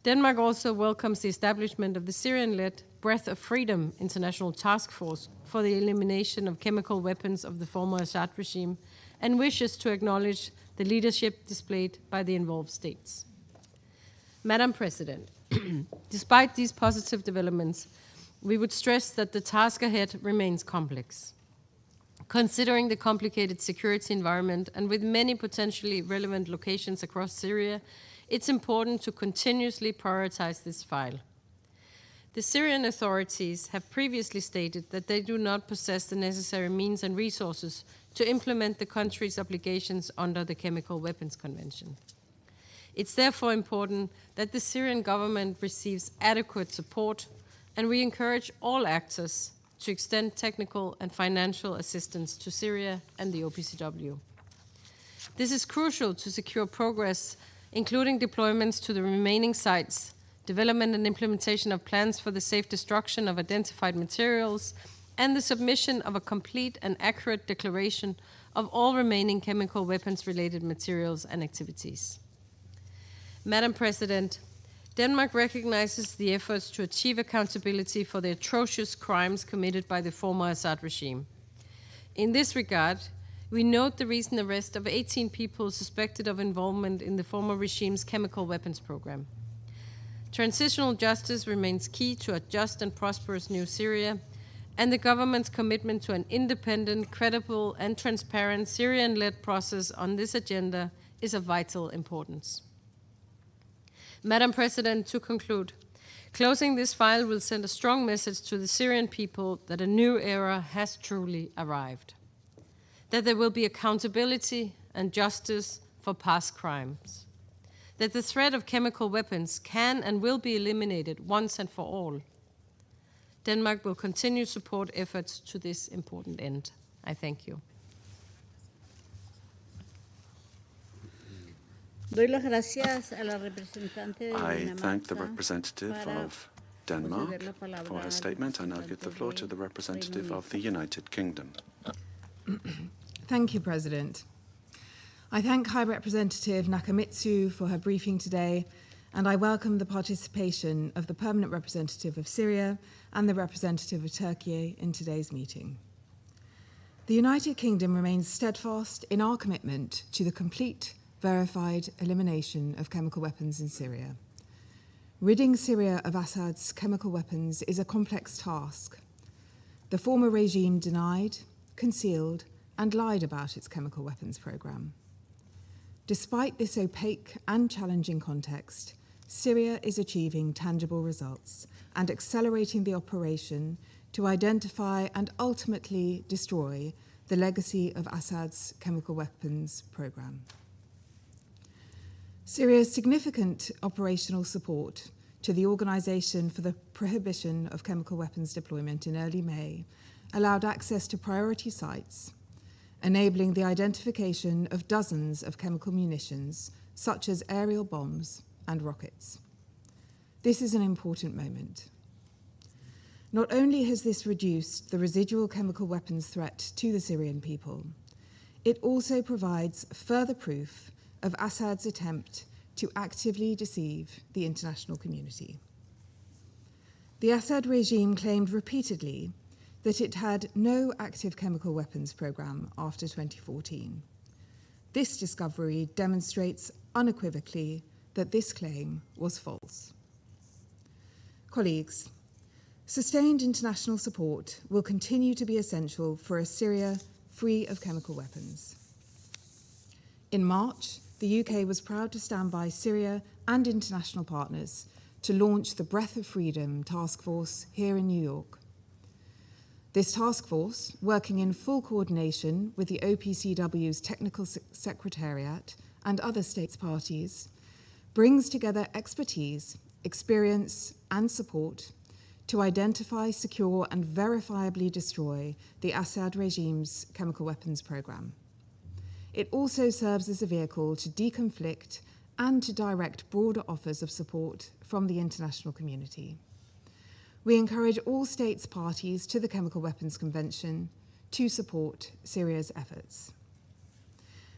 Denmark also welcomes the establishment of the Syrian-led Breath of Freedom International Task Force for the elimination of chemical weapons of the former Assad regime and wishes to acknowledge the leadership displayed by the involved states. Madam President, despite these positive developments, we would stress that the task ahead remains complex. Considering the complicated security environment and with many potentially relevant locations across Syria, it's important to continuously prioritize this file. The Syrian authorities have previously stated that they do not possess the necessary means and resources to implement the country's obligations under the Chemical Weapons Convention. It's therefore important that the Syrian government receives adequate support, and we encourage all actors to extend technical and financial assistance to Syria and the OPCW. This is crucial to secure progress, including deployments to the remaining sites, development and implementation of plans for the safe destruction of identified materials, and the submission of a complete and accurate declaration of all remaining chemical weapons-related materials and activities. Madam President, Denmark recognizes the efforts to achieve accountability for the atrocious crimes committed by the former Assad regime. In this regard, we note the recent arrest of 18 people suspected of involvement in the former regime's chemical weapons program. Transitional justice remains key to a just and prosperous new Syria, and the government's commitment to an independent, credible, and transparent Syrian-led process on this agenda is of vital importance. Madam President, to conclude, closing this file will send a strong message to the Syrian people that a new era has truly arrived, that there will be accountability and justice for past crimes, that the threat of chemical weapons can and will be eliminated once and for all. Denmark will continue to support efforts to this important end. I thank you. Doy las gracias a la representante de I Dinamarca thank the representative para of Denmark for her statement. I now give the floor to the representative of the United Kingdom. Thank you, President. I thank High Representative Nakamitsu for her briefing today, and I welcome the participation of the Permanent Representative of Syria and the representative of Turkey in today's meeting. The United Kingdom remains steadfast in our commitment to the complete, verified elimination of chemical weapons in Syria. Ridding Syria of Assad's chemical weapons is a complex task. The former regime denied, concealed, and lied about its chemical weapons program. Despite this opaque and challenging context, Syria is achieving tangible results and accelerating the operation to identify and ultimately destroy the legacy of Assad's chemical weapons program. Syria's significant operational support to the Organization for the Prohibition of Chemical Weapons Deployment in early May allowed access to priority sites, enabling the identification of dozens of chemical munitions, such as aerial bombs and rockets. This is an important moment. Not only has this reduced the residual chemical weapons threat to the Syrian people, it also provides further proof of Assad's attempt to actively deceive the international community. The Assad regime claimed repeatedly that it had no active chemical weapons program after 2014. This discovery demonstrates unequivocally that this claim was false. Colleagues, sustained international support will continue to be essential for a Syria free of chemical weapons. In March, the UK was proud to stand by Syria and international partners to launch the Breath of Freedom task force here in New York. This task force, working in full coordination with the OPCW's Technical Secretariat and other states parties, brings together expertise, experience, and support to identify, secure, and verifiably destroy the Assad regime's chemical weapons program. It also serves as a vehicle to deconflict and to direct broader offers of support from the international community. We encourage all states parties to the Chemical Weapons Convention to support Syria's efforts.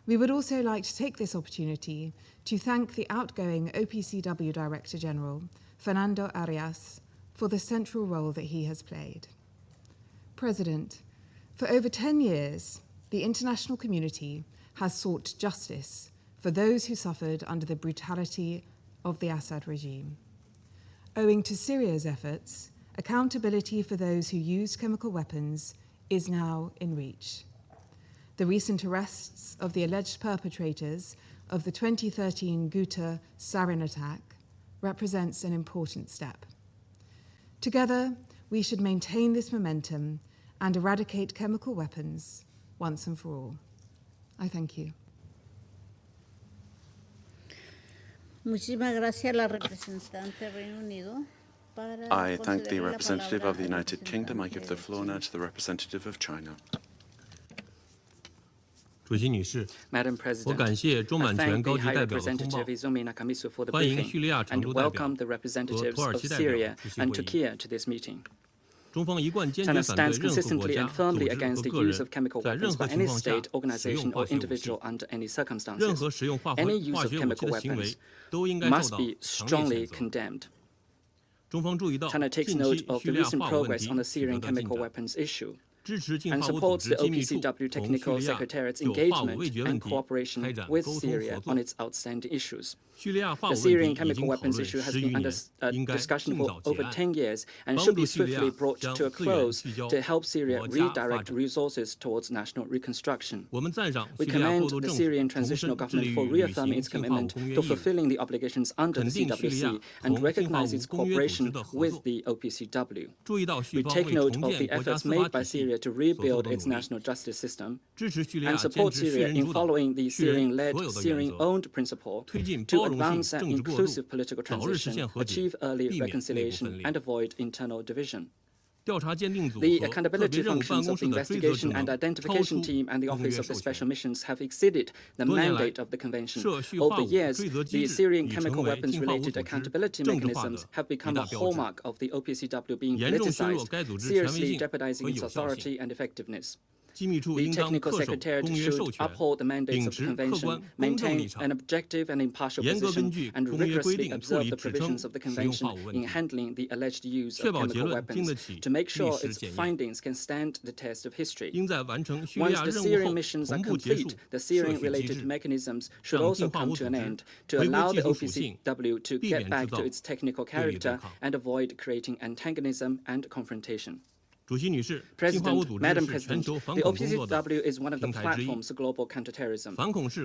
We would also like to take this opportunity to thank the outgoing OPCW Director General, Fernando Arias, for the central role that he has played. President, for over 10 years, the international community has sought justice for those who suffered under the brutality of the Assad regime. Owing to Syria's efforts, accountability for those who used chemical weapons is now in reach. The recent arrests of the alleged perpetrators of the 2013 Ghouta sarin attack represents an important step. Together, we should maintain this momentum and eradicate chemical weapons once and for all. I thank you. Muchísimas gracias a la representante del Reino Unido. I thank the representative of the United Kingdom. I give the floor now to the representative of China. Madam President, I thank the High Representative Izumi Nakamitsu for the briefing and welcome the representatives of Syria and Turkey to this meeting. China stands consistently and firmly against the use of chemical weapons by any state, organization, or individual under any circumstances. Any use of chemical weapons must be strongly condemned. China takes note of the recent progress on the Syrian chemical weapons issue and supports the OPCW Technical Secretariat's engagement and cooperation with Syria on its outstanding issues. The Syrian chemical weapons issue has been under discussion for over 10 years and should be swiftly brought to a close to help Syria redirect resources towards national reconstruction. We commend the Syrian transitional government for reaffirming its commitment to fulfilling the obligations under the CWC and recognize its cooperation with the OPCW. We take note of the efforts made by Syria to rebuild its national justice system and support Syria in following the Syrian-led, Syrian-owned principle to advance an inclusive political transition, achieve early reconciliation, and avoid internal division. The accountability functions of the investigation and identification team and the Office of the Special Missions have exceeded the mandate of the Convention. Over the years, the Syrian chemical weapons-related accountability mechanisms have become a hallmark of the OPCW being politicized, seriously jeopardizing its authority and effectiveness. The Technical Secretariat should uphold the mandates of the Convention, maintain an objective and impartial position, and rigorously observe the provisions of the Convention in handling the alleged use of chemical weapons to make sure its findings can stand the test of history. Once the Syrian missions are complete, the Syrian-related mechanisms should also come to an end to allow the OPCW to get back to its technical character and avoid creating antagonism and confrontation. President, Madam President, the OPCW is one of the platforms of global counterterrorism.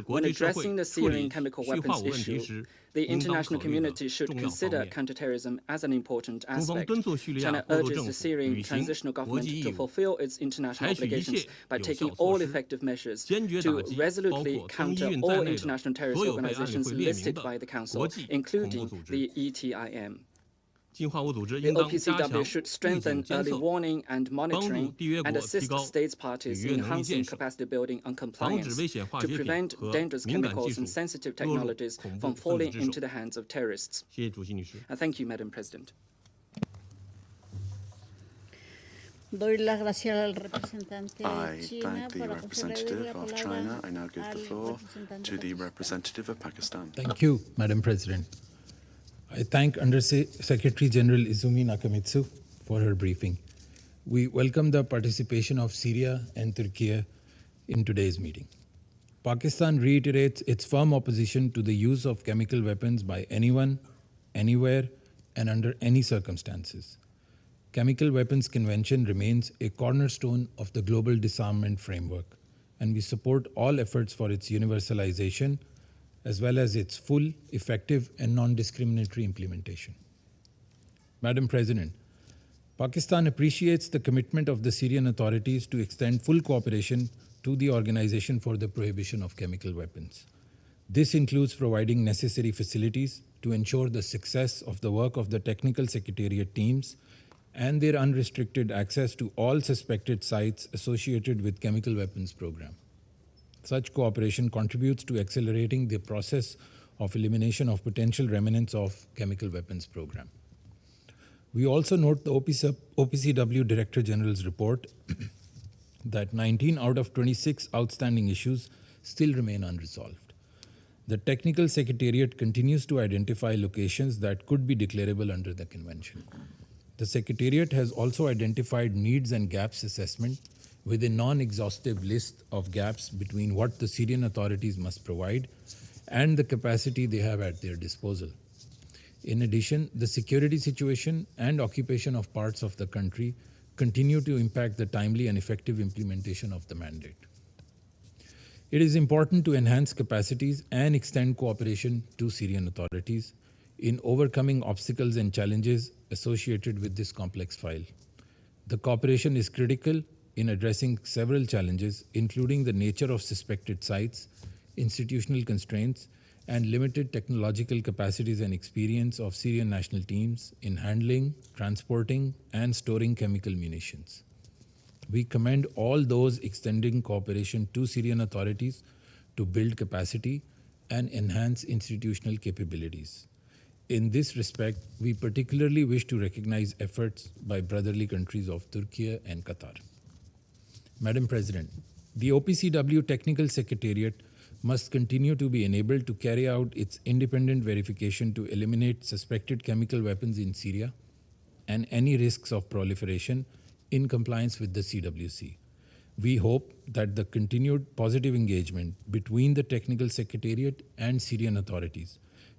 When addressing the Syrian chemical weapons issue, the international community should consider counterterrorism as an important aspect. China urges the Syrian transitional government to fulfill its international obligations by taking all effective measures to resolutely counter all international terrorist organizations listed by the Council, including the ETIM. The OPCW should strengthen early warning and monitoring and assist states parties in enhancing capacity building on compliance to prevent dangerous chemicals and sensitive technologies from falling into the hands of terrorists. Thank you, Madam President. I thank the representative of China. I now give the floor to the representative of Pakistan. Thank you, Madam President. I thank Under-Secretary General Izumi Nakamitsu for her briefing. We welcome the participation of Syria and Turkey in today's meeting. Pakistan reiterates its firm opposition to the use of chemical weapons by anyone, anywhere, and under any circumstances. Chemical Weapons Convention remains a cornerstone of the global disarmament framework, and we support all efforts for its universalization as well as its full, effective, and non-discriminatory implementation. Madam President, Pakistan appreciates the commitment of the Syrian authorities to extend full cooperation to the Organization for the Prohibition of Chemical Weapons. This includes providing necessary facilities to ensure the success of the work of the Technical Secretariat teams and their unrestricted access to all suspected sites associated with chemical weapons program. Such cooperation contributes to accelerating the process of elimination of potential remnants of chemical weapons program. We also note the OPCW Director General's report that 19 out of 26 outstanding issues still remain unresolved. The Technical Secretariat continues to identify locations that could be declarable under the Convention. The Secretariat has also identified needs and gaps assessment with a non-exhaustive list of gaps between what the Syrian authorities must provide and the capacity they have at their disposal. In addition, the security situation and occupation of parts of the country continue to impact the timely and effective implementation of the mandate. It is important to enhance capacities and extend cooperation to Syrian authorities in overcoming obstacles and challenges associated with this complex file. The cooperation is critical in addressing several challenges, including the nature of suspected sites, institutional constraints, and limited technological capacities and experience of Syrian national teams in handling, transporting, and storing chemical munitions. We commend all those extending cooperation to Syrian authorities to build capacity and enhance institutional capabilities. In this respect, we particularly wish to recognize efforts by brotherly countries of Turkey and Qatar. Madam President, the OPCW Technical Secretariat must continue to be enabled to carry out its independent verification to eliminate suspected chemical weapons in Syria and any risks of proliferation in compliance with the CWC. We hope that the continued positive engagement between the Technical Secretariat and Syrian authorities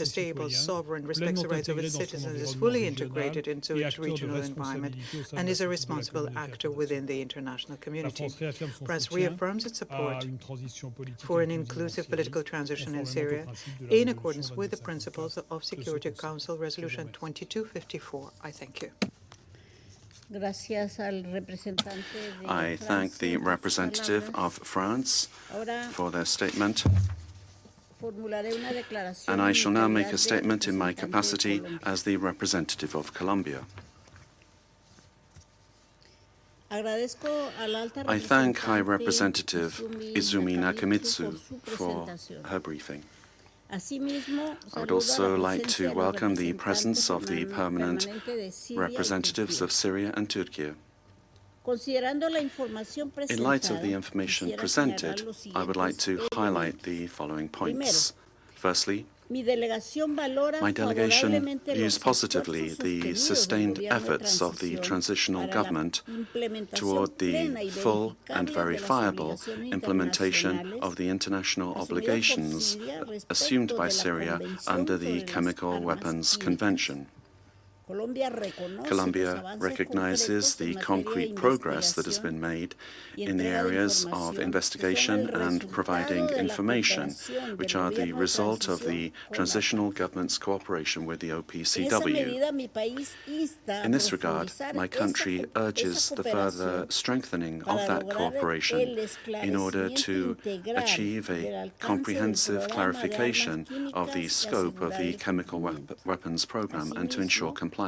such a stable, sovereign, respects the rights of its citizens, is fully integrated into its regional environment, and is a responsible actor within the international community. France reaffirms its support for an inclusive political transition in Syria in accordance with the principles of Security Council Resolution 2254. I thank you. I thank the representative of France for their statement. And I shall now make a statement in my capacity as the representative of Colombia. I thank High Representative Izumi Nakamitsu for her briefing. I would also like to welcome the presence of the permanent representatives of Syria and Turkey. In light of the information presented, I would like to highlight the following points. Firstly, my delegation views positively the sustained efforts of the transitional government toward the full and verifiable implementation of the international obligations assumed by Syria under the Chemical Weapons Convention. Colombia recognizes the concrete progress that has been made in the areas of investigation and providing information, which are the result of the transitional government's cooperation with the OPCW. In this regard, my country urges the further strengthening of that cooperation in order to achieve a comprehensive clarification of the scope of the chemical weapons program and to ensure compliance.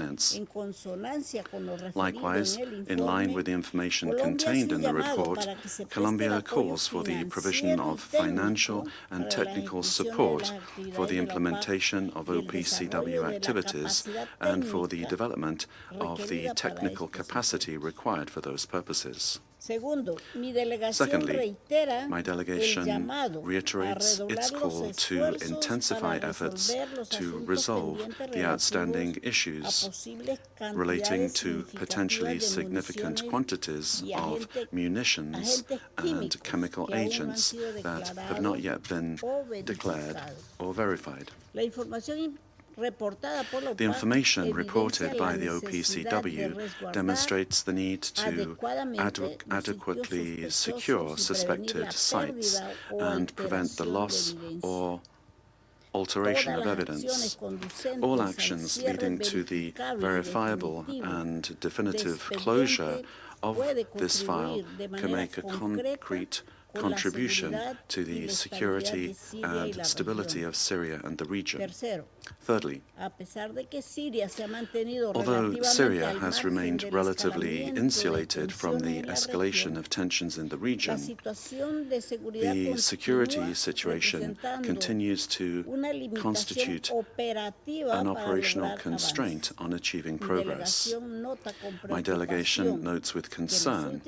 Likewise, in line with the information contained in the report, Colombia calls for the provision of financial and technical support for the implementation of OPCW activities and for the development of the technical capacity required for those purposes. Secondly, my delegation reiterates its call to intensify efforts to resolve the outstanding issues relating to potentially significant quantities of munitions and chemical agents that have not yet been declared or verified. The information reported by the OPCW demonstrates the need to adequately secure suspected sites and prevent the loss or alteration of evidence. All actions leading to the verifiable and definitive closure of this file can make a concrete contribution to the security and stability of Syria and the region. Thirdly, although Syria has remained relatively insulated from the escalation of tensions in the region, the security situation continues to constitute an operational constraint on achieving progress. My delegation notes with concern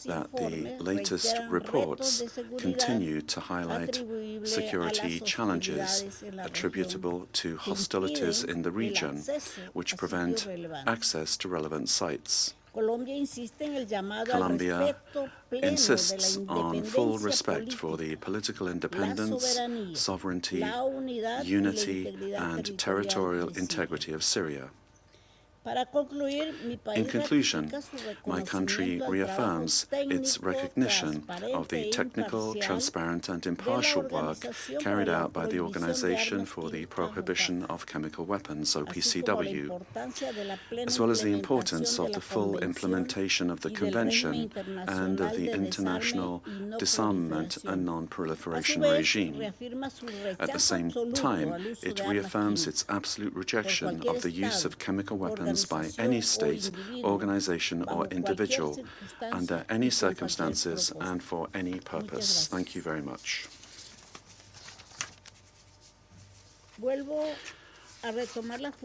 that the latest reports continue to highlight security challenges attributable to hostilities in the region, which prevent access to relevant sites. Colombia insists on full respect for the political independence, sovereignty, unity, and territorial integrity of Syria. In conclusion, my country reaffirms its recognition of the technical, transparent, and impartial work carried out by the Organization for the Prohibition of Chemical Weapons, OPCW, as well as the importance of the full implementation of the Convention and of the international disarmament and non-proliferation regime. At the same time, it reaffirms its absolute rejection of the use of chemical weapons by any state, organization, or individual, under any circumstances and for any purpose. Thank you very much.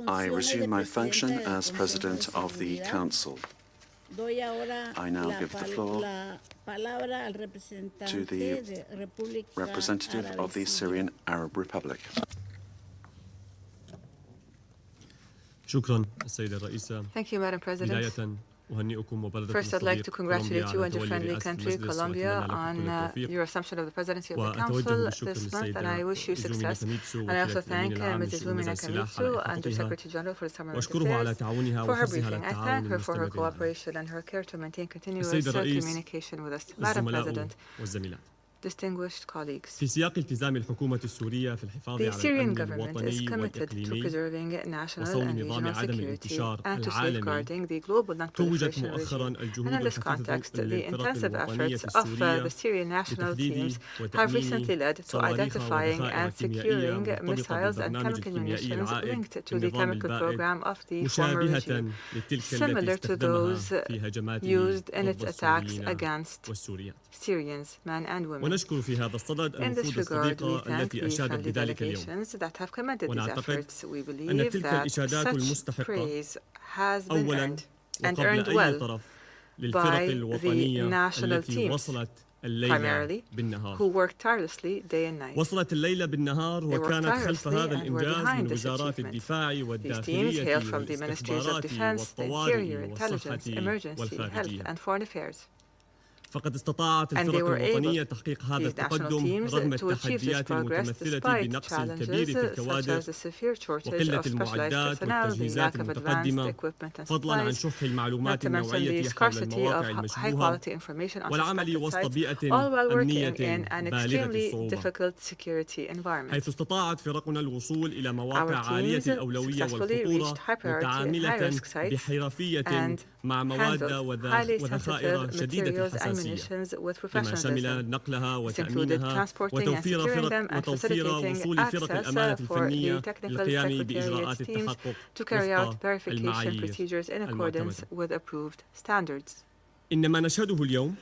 I resume my function as President of the Council. I now give the floor to the representative of the Syrian Arab Republic. Thank you, Madam President. First, I'd like to congratulate you and your friendly country, Colombia, on your assumption of the presidency of the Council this month, and I wish you success. And I also thank Mrs. Izumi Nakamitsu, Under-Secretary General for Disarmament Affairs, for her briefing. I thank her for her cooperation and her care to maintain continuous communication with us. Madam President, Distinguished colleagues, في سياق التزام الحكومة السورية في الحفاظ the على Syrian الأمن government is الوطني committed to والإقليمي preserving national وصون and نظام regional عدم security الانتشار and to العالمي safeguarding the global توجت non-proliferation مؤخرا regime. الجهود And in this الحثيثة context, the للفرق intensive الوطنية efforts of السورية the Syrian national teams لتحديد have recently وتأمين led to صواريخ identifying وذخائر and كيميائية securing مرتبطة missiles and بالبرنامج chemical الكيميائي munitions العائد linked to the للنظام chemical البائد program of the former مشابهة regime, لتلك التي similar to استخدمها those في هجماته used in its ضد attacks السوريين against والسوريات. Syrians, men and women. ونشكر في هذا الصدد In this الوفود regard, we الصديقة thank التي the أشادت friendly بذلك اليوم. delegations that have commended these ونعتقد efforts. We أن believe تلك that الإشادات such المستحقة praise has been أولاً earned and وقبل earned أي well طرف للفرق by the الوطنية national التي teams, وصلت الليلة primarily, بالنهار. who work tirelessly day and night. وصلت الليلة بالنهار وكانت خلف هذا and were الإنجاز behind من this وزارات achievement. الدفاع These teams والداخلية hail from the ministries of والاستخبارات defense, the والطوارئ interior, intelligence, والصحة emergency, health, والخارجية. and foreign affairs. فقد استطاعت And they الفرق were الوطنية able, تحقيق هذا these national التقدم teams, رغم to achieve this التحديات progress المتمثلة despite بالنقص الكبير في challenges such الكوادر as the severe shortage وقلة of specialized المعدات personnel, the والتجهيزات lack of advanced المتقدمة equipment and فضلا عن supplies, شح not المعلومات to mention the النوعية حول scarcity المواقع of المشبوهة high-quality information on والعمل suspected وسط sites, بيئة all while working أمنية in an بالغة extremely الصعوبة difficult security environment. حيث استطاعت فرقنا الوصول إلى مواقع Our عالية teams الأولوية successfully والخطورة reached high-priority and متعاملة high-risk sites بحرفية and مع مواد handled highly وذخائر sensitive شديدة materials and الحساسية munitions with كما professionalism. شمل نقلها This included وتأمينها transporting and securing them and وتوفير facilitating وصول فرق access الأمانة for the الفنية technical للقيام secretariat بإجراءات teams التحقق to carry out وفق verification المعايير procedures in accordance المعتمدة. with approved standards. إن ما نشهده اليوم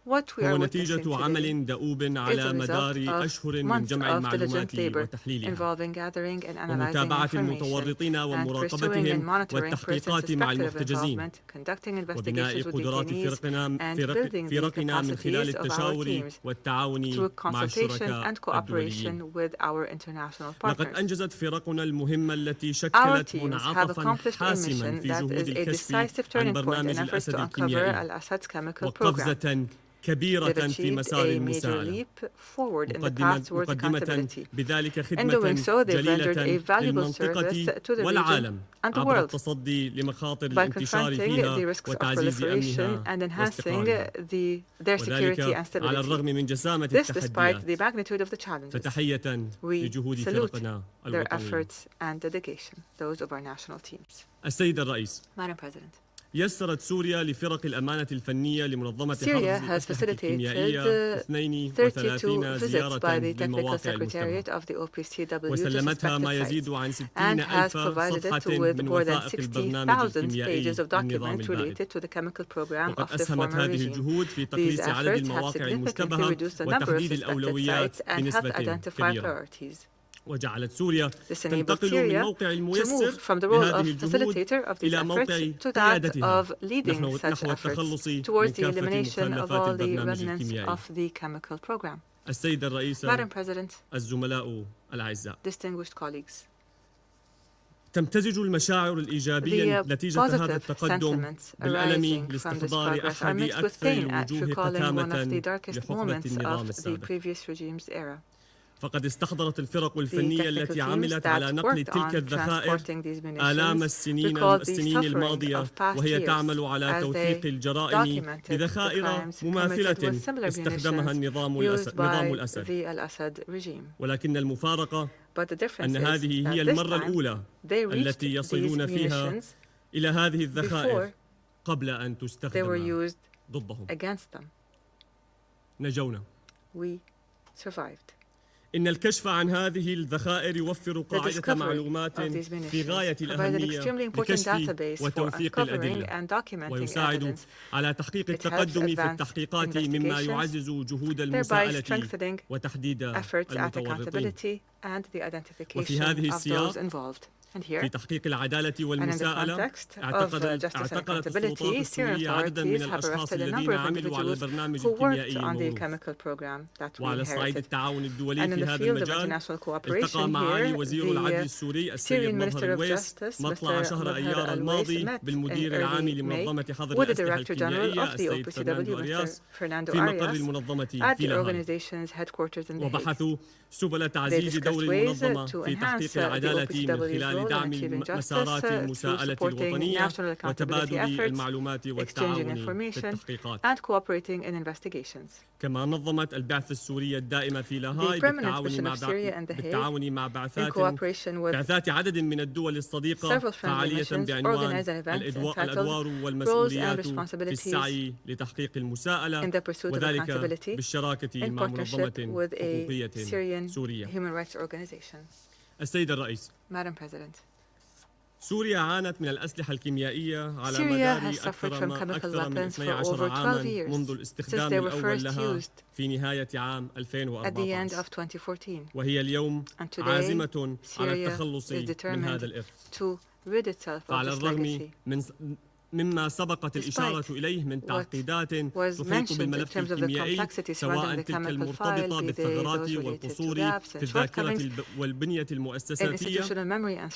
What we هو are نتيجة witnessing today عمل دؤوب is على the result مدار of أشهر من months جمع of diligent المعلومات labor وتحليلها involving gathering and analyzing ومتابعة information المتورطين and pursuing and ومراقبتهم monitoring persons والتحقيقات مع suspected of المحتجزين involvement, conducting وبناء investigations with قدرات detainees, and building the فرقنا من خلال capacities of our التشاور teams والتعاون through مع consultation الشركاء and cooperation الدوليين. with our international لقد partners. أنجزت فرقنا المهمة التي Our شكلت teams have منعطفا accomplished a حاسما mission في that جهود is a الكشف decisive عن turning point in برنامج efforts الأسد to uncover الكيميائي al-Assad's chemical program. وقفزة كبيرة They've في achieved مسار a major المساءلة leap forward in the path towards accountability. بذلك In خدمة doing so, they've rendered a جليلة valuable service للمنطقة to the region والعالم and the عبر world التصدي لمخاطر by الانتشار confronting فيها the risks of وتعزيز proliferation أمنها and enhancing واستقرارها their security and على stability. الرغم من جسامة This despite التحديات the magnitude of the challenges. فتحية We لجهود salute فرقنا their الوطنية. efforts and dedication, those of our national teams. السيد الرئيس Madam President, يسرت سوريا لفرق الأمانة الفنية لمنظمة حفظ Syria has الأسلحة الكيميائية 32 32 visits زيارة by the Technical للمواقع Secretariat المشتبهة of the OPCW to وسلمتها ما suspected يزيد sites عن 60 and has ألف provided it صفحة with من more than وثائق البرنامج 60,000 الكيميائي pages of للنظام documents البائد. related to the chemical program وقد of the أسهمت former هذه regime. الجهود في These تقليص عدد efforts have المواقع significantly المشتبهة reduced the number of وتحديد suspected الأولويات sites and helped بنسبة identify كبيرة. priorities. وجعلت سوريا This enabled تنتقل من Syria موقع to الميسر move from the role of لهذه الجهود facilitator of these إلى efforts موقع to that قيادتها of leading such نحو efforts التخلص من towards the كافة elimination of مخلفات all the البرنامج remnants الكيميائي. of the chemical program. السيد الرئيس Madam President, الزملاء الأعزاء distinguished colleagues, تمتزج المشاعر الإيجابية نتيجة هذا التقدم بالألم لاستحضار أحد أكثر الوجوه قتامة لحقبة النظام السابق. فقد استحضرت الفرق الفنية التي عملت على نقل تلك الذخائر آلام السنين الماضية وهي تعمل على توثيق الجرائم بذخائر مماثلة استخدمها النظام الأسد. ولكن المفارقة أن هذه هي المرة الأولى التي يصلون فيها إلى هذه الذخائر قبل أن تستخدم ضدهم. نجونا. إن الكشف عن هذه الذخائر يوفر قاعدة معلومات في غاية الأهمية لكشف وتوثيق الأدلة ويساعد على تحقيق التقدم في التحقيقات مما يعزز جهود المساءلة وتحديد المتورطين. وفي هذه السياق في تحقيق العدالة والمساءلة اعتقلت السلطات السورية عددا من الأشخاص الذين عملوا على البرنامج الكيميائي الموروث. وعلى صعيد التعاون الدولي في هذا المجال التقى معالي وزير العدل السوري السيد مظهر الويس مطلع شهر أيار الماضي بالمدير العام لمنظمة حظر الأسلحة الكيميائية السيد فرناندو أرياس في مقر المنظمة في لاهاي وبحثوا سبل تعزيز دور المنظمة في تحقيق العدالة من خلال role in achieving justice, through supporting national accountability efforts, exchanging information, and cooperating in investigations. The permanent mission of Syria and The Hague, in cooperation with several friendly missions, organize an event entitled Roles and Responsibilities in the Pursuit of Accountability, in partnership with a Syrian human rights organization. Madam President, Syria has suffered from chemical weapons for over 12 years since they were first used at the end of 2014. And today, Syria is determined to rid itself of this legacy. مما سبقت الإشارة إليه من تعقيدات تحيط بالملف الكيميائي سواء تلك المرتبطة بالثغرات والقصور في الذاكرة والبنية المؤسساتية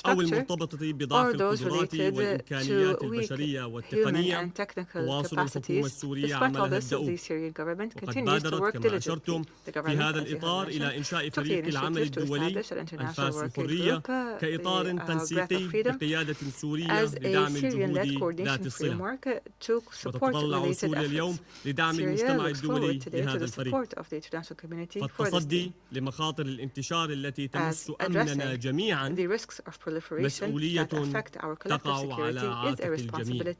أو المرتبطة بضعف القدرات والإمكانيات البشرية والتقنية. تواصل الحكومة السورية عملها الدؤوب وقد بادرت كما أشرتم في هذا الإطار إلى إنشاء فريق العمل الدولي أنفاس الحرية كإطار تنسيقي بقيادة سورية لدعم الجهود ذات وتتطلع سوريا اليوم لدعم المجتمع الدولي لهذا الفريق. فالتصدي لمخاطر الانتشار التي تمس أمننا جميعا مسؤولية تقع على عاتق الجميع.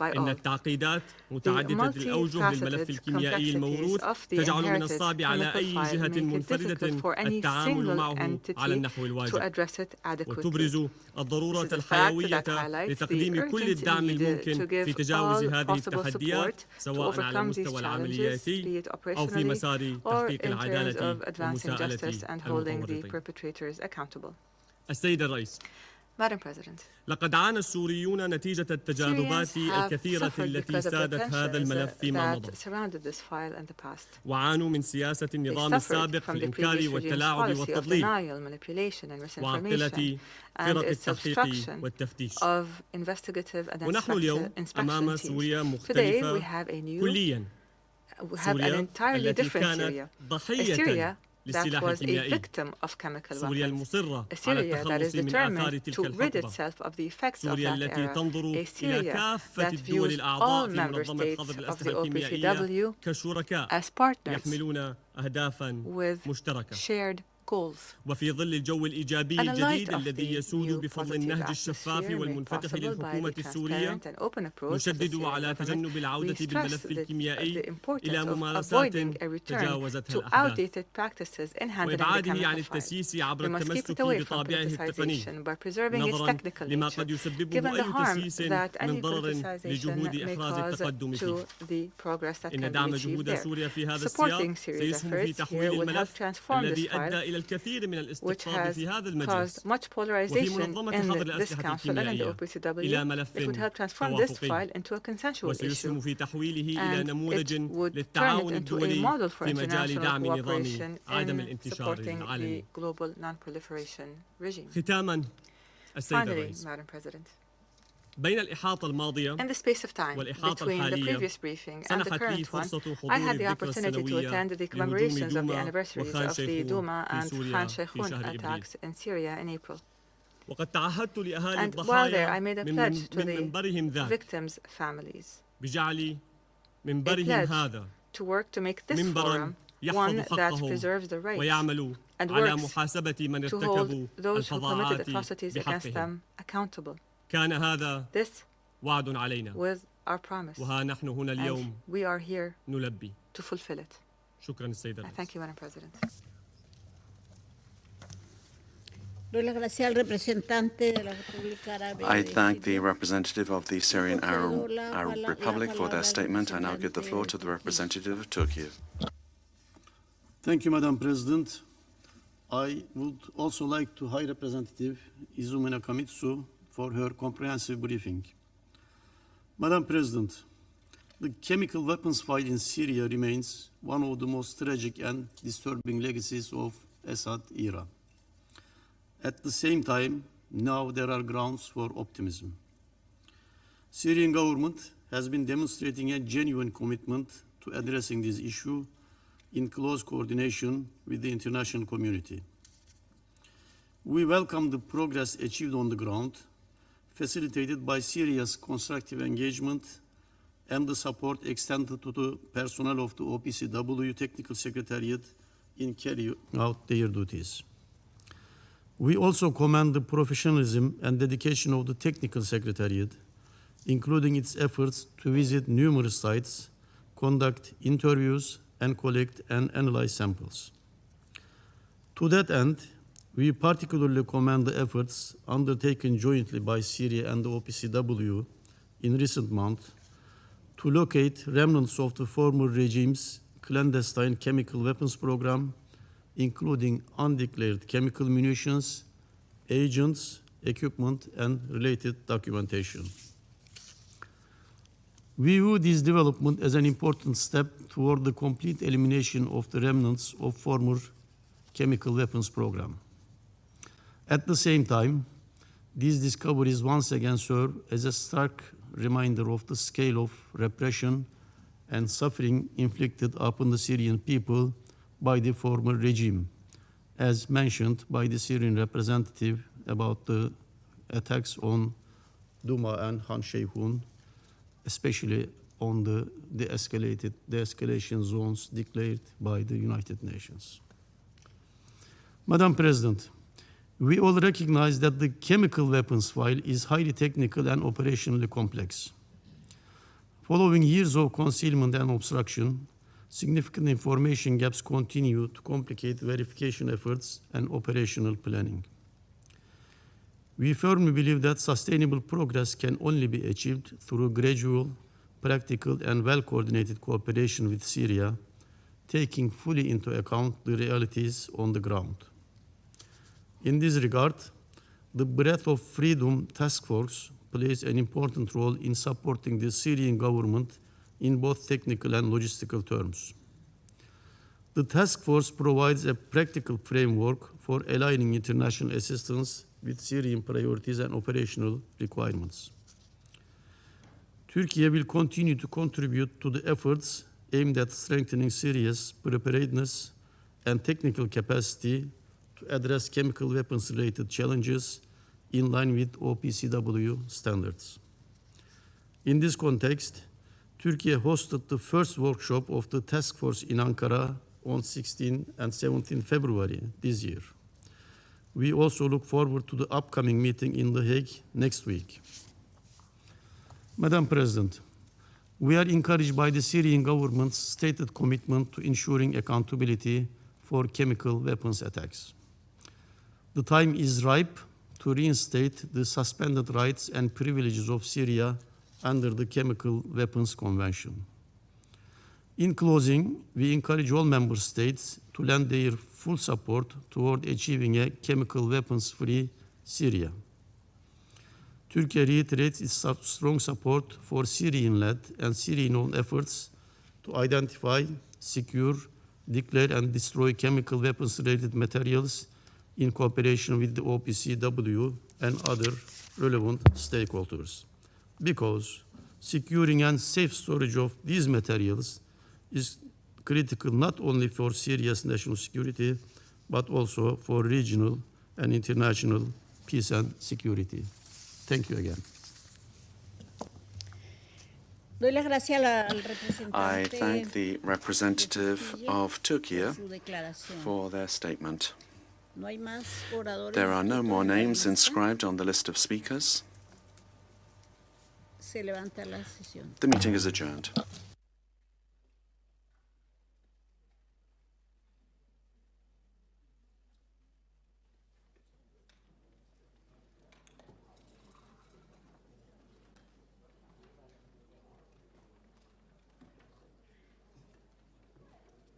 إن التعقيدات متعددة الأوجه للملف الكيميائي الموروث تجعل من الصعب على أي جهة منفردة التعامل معه على النحو الواجب، وتبرز الضرورة الحيوية لتقديم كل الدعم الممكن في تجاوز هذه التحديات سواء على المستوى العملياتي أو في مسار تحقيق العدالة ومساءلة المتورطين. السيد الرئيس، لقد عانى السوريون نتيجة التجاذبات الكثيرة التي سادت هذا الملف فيما مضى، وعانوا من سياسة النظام السابق في الإنكار والتلاعب والتضليل وعطلة فرق التحقيق والتفتيش. ونحن اليوم أمام سوريا مختلفة كليا، سوريا التي كانت ضحية للسلاح الكيميائي، سوريا المصرة على التخلص من آثار تلك الحقبة، سوريا التي تنظر إلى كافة الدول الأعضاء في منظمة حظر الأسلحة الكيميائية كشركاء يحملون أهدافا مشتركة. وفي ظل الجو الإيجابي الجديد الذي يسود بفضل النهج الشفاف والمنفتح للحكومة السورية، نشدد على تجنب العودة بالملف الكيميائي إلى ممارسات تجاوزتها الأحداث وإبعاده عن التسييس عبر التمسك بطابعه التقني، نظرا لما قد يسببه أي تسييس من ضرر لجهود إحراز التقدم فيه. إن دعم جهود سوريا في هذا السياق سيسهم في تحويل الملف الذي أدى إلى الكثير من الاستقطاب في هذا المجلس وفي منظمة حظر الأسلحة الكيميائية إلى ملف توافقي، وسيسهم في تحويله إلى نموذج للتعاون الدولي في مجال دعم نظام عدم الانتشار العالمي. ختاما، السيد الرئيس، بين الإحاطة الماضية والإحاطة الحالية سنحت لي فرصة حضور الذكرى السنوية لهجوم دوما وخان شيخون في شهر إبريل. وقد تعهدت لأهالي الضحايا من منبرهم ذاك بجعل منبرهم هذا منبرا يحفظ حقهم ويعمل على محاسبة من ارتكبوا الفظاعات بحقهم. كان هذا وعد علينا، وها نحن هنا اليوم نلبي. شكرا السيد الرئيس. I thank the representative of the Syrian Arab Republic for their statement. I now give the floor to the representative of Turkey. Thank you, Madam President. I would also like to High Representative Izumi Nakamitsu for her comprehensive briefing. Madam President, the chemical weapons fight in Syria remains one of the most tragic and disturbing legacies of Assad era. At the same time, now there are grounds for optimism. Syrian government has been demonstrating a genuine commitment to addressing this issue in close coordination with the international community. We welcome the progress achieved on the ground, facilitated by Syria's constructive engagement and the support extended to the personnel of the OPCW Technical Secretariat in carrying out their duties. We also commend the professionalism and dedication of the Technical Secretariat, including its efforts to visit numerous sites, conduct interviews, and collect and analyze samples. To that end, we particularly commend the efforts undertaken jointly by Syria and the OPCW in recent months to locate remnants of the former regime's clandestine chemical weapons program, including undeclared chemical munitions, agents, equipment, and related documentation. We view this development as an important step toward the complete elimination of the remnants of former chemical weapons program. At the same time, these discoveries once again serve as a stark reminder of the scale of repression and suffering inflicted upon the Syrian people by the former regime, as mentioned by the Syrian representative about the attacks on Douma and Han Sheikhoun, especially on the escalation zones declared by the United Nations. Madam President, we all recognize that the chemical weapons file is highly technical and operationally complex. Following years of concealment and obstruction, significant information gaps continue to complicate verification efforts and operational planning. We firmly believe that sustainable progress can only be achieved through gradual, practical, and well-coordinated cooperation with Syria, taking fully into account the realities on the ground. In this regard, the Breath of Freedom Task Force plays an important role in supporting the Syrian government in both technical and logistical terms. The task force provides a practical framework for aligning international assistance with Syrian priorities and operational requirements. Turkey will continue to contribute to the efforts aimed at strengthening Syria's preparedness and technical capacity to address chemical weapons-related challenges in line with OPCW standards. In this context, Turkey hosted the first workshop of the task force in Ankara on 16 and 17 February this year. We also look forward to the upcoming meeting in The Hague next week. Madam President, we are encouraged by the Syrian government's stated commitment to ensuring accountability for chemical weapons attacks. The time is ripe to reinstate the suspended rights and privileges of Syria under the Chemical Weapons Convention. In closing, we encourage all member states to lend their full support toward achieving a chemical weapons-free Syria. Turkey reiterates its strong support for Syrian-led and Syrian-owned efforts to identify, secure, declare, and destroy chemical weapons-related materials in cooperation with the OPCW and other relevant stakeholders, because securing and safe storage of these materials is critical not only for Syria's national security, but also for regional and international peace and security. Thank you again. I thank the representative of Turkey for their statement. There are no more names inscribed on the list of speakers. The meeting is adjourned.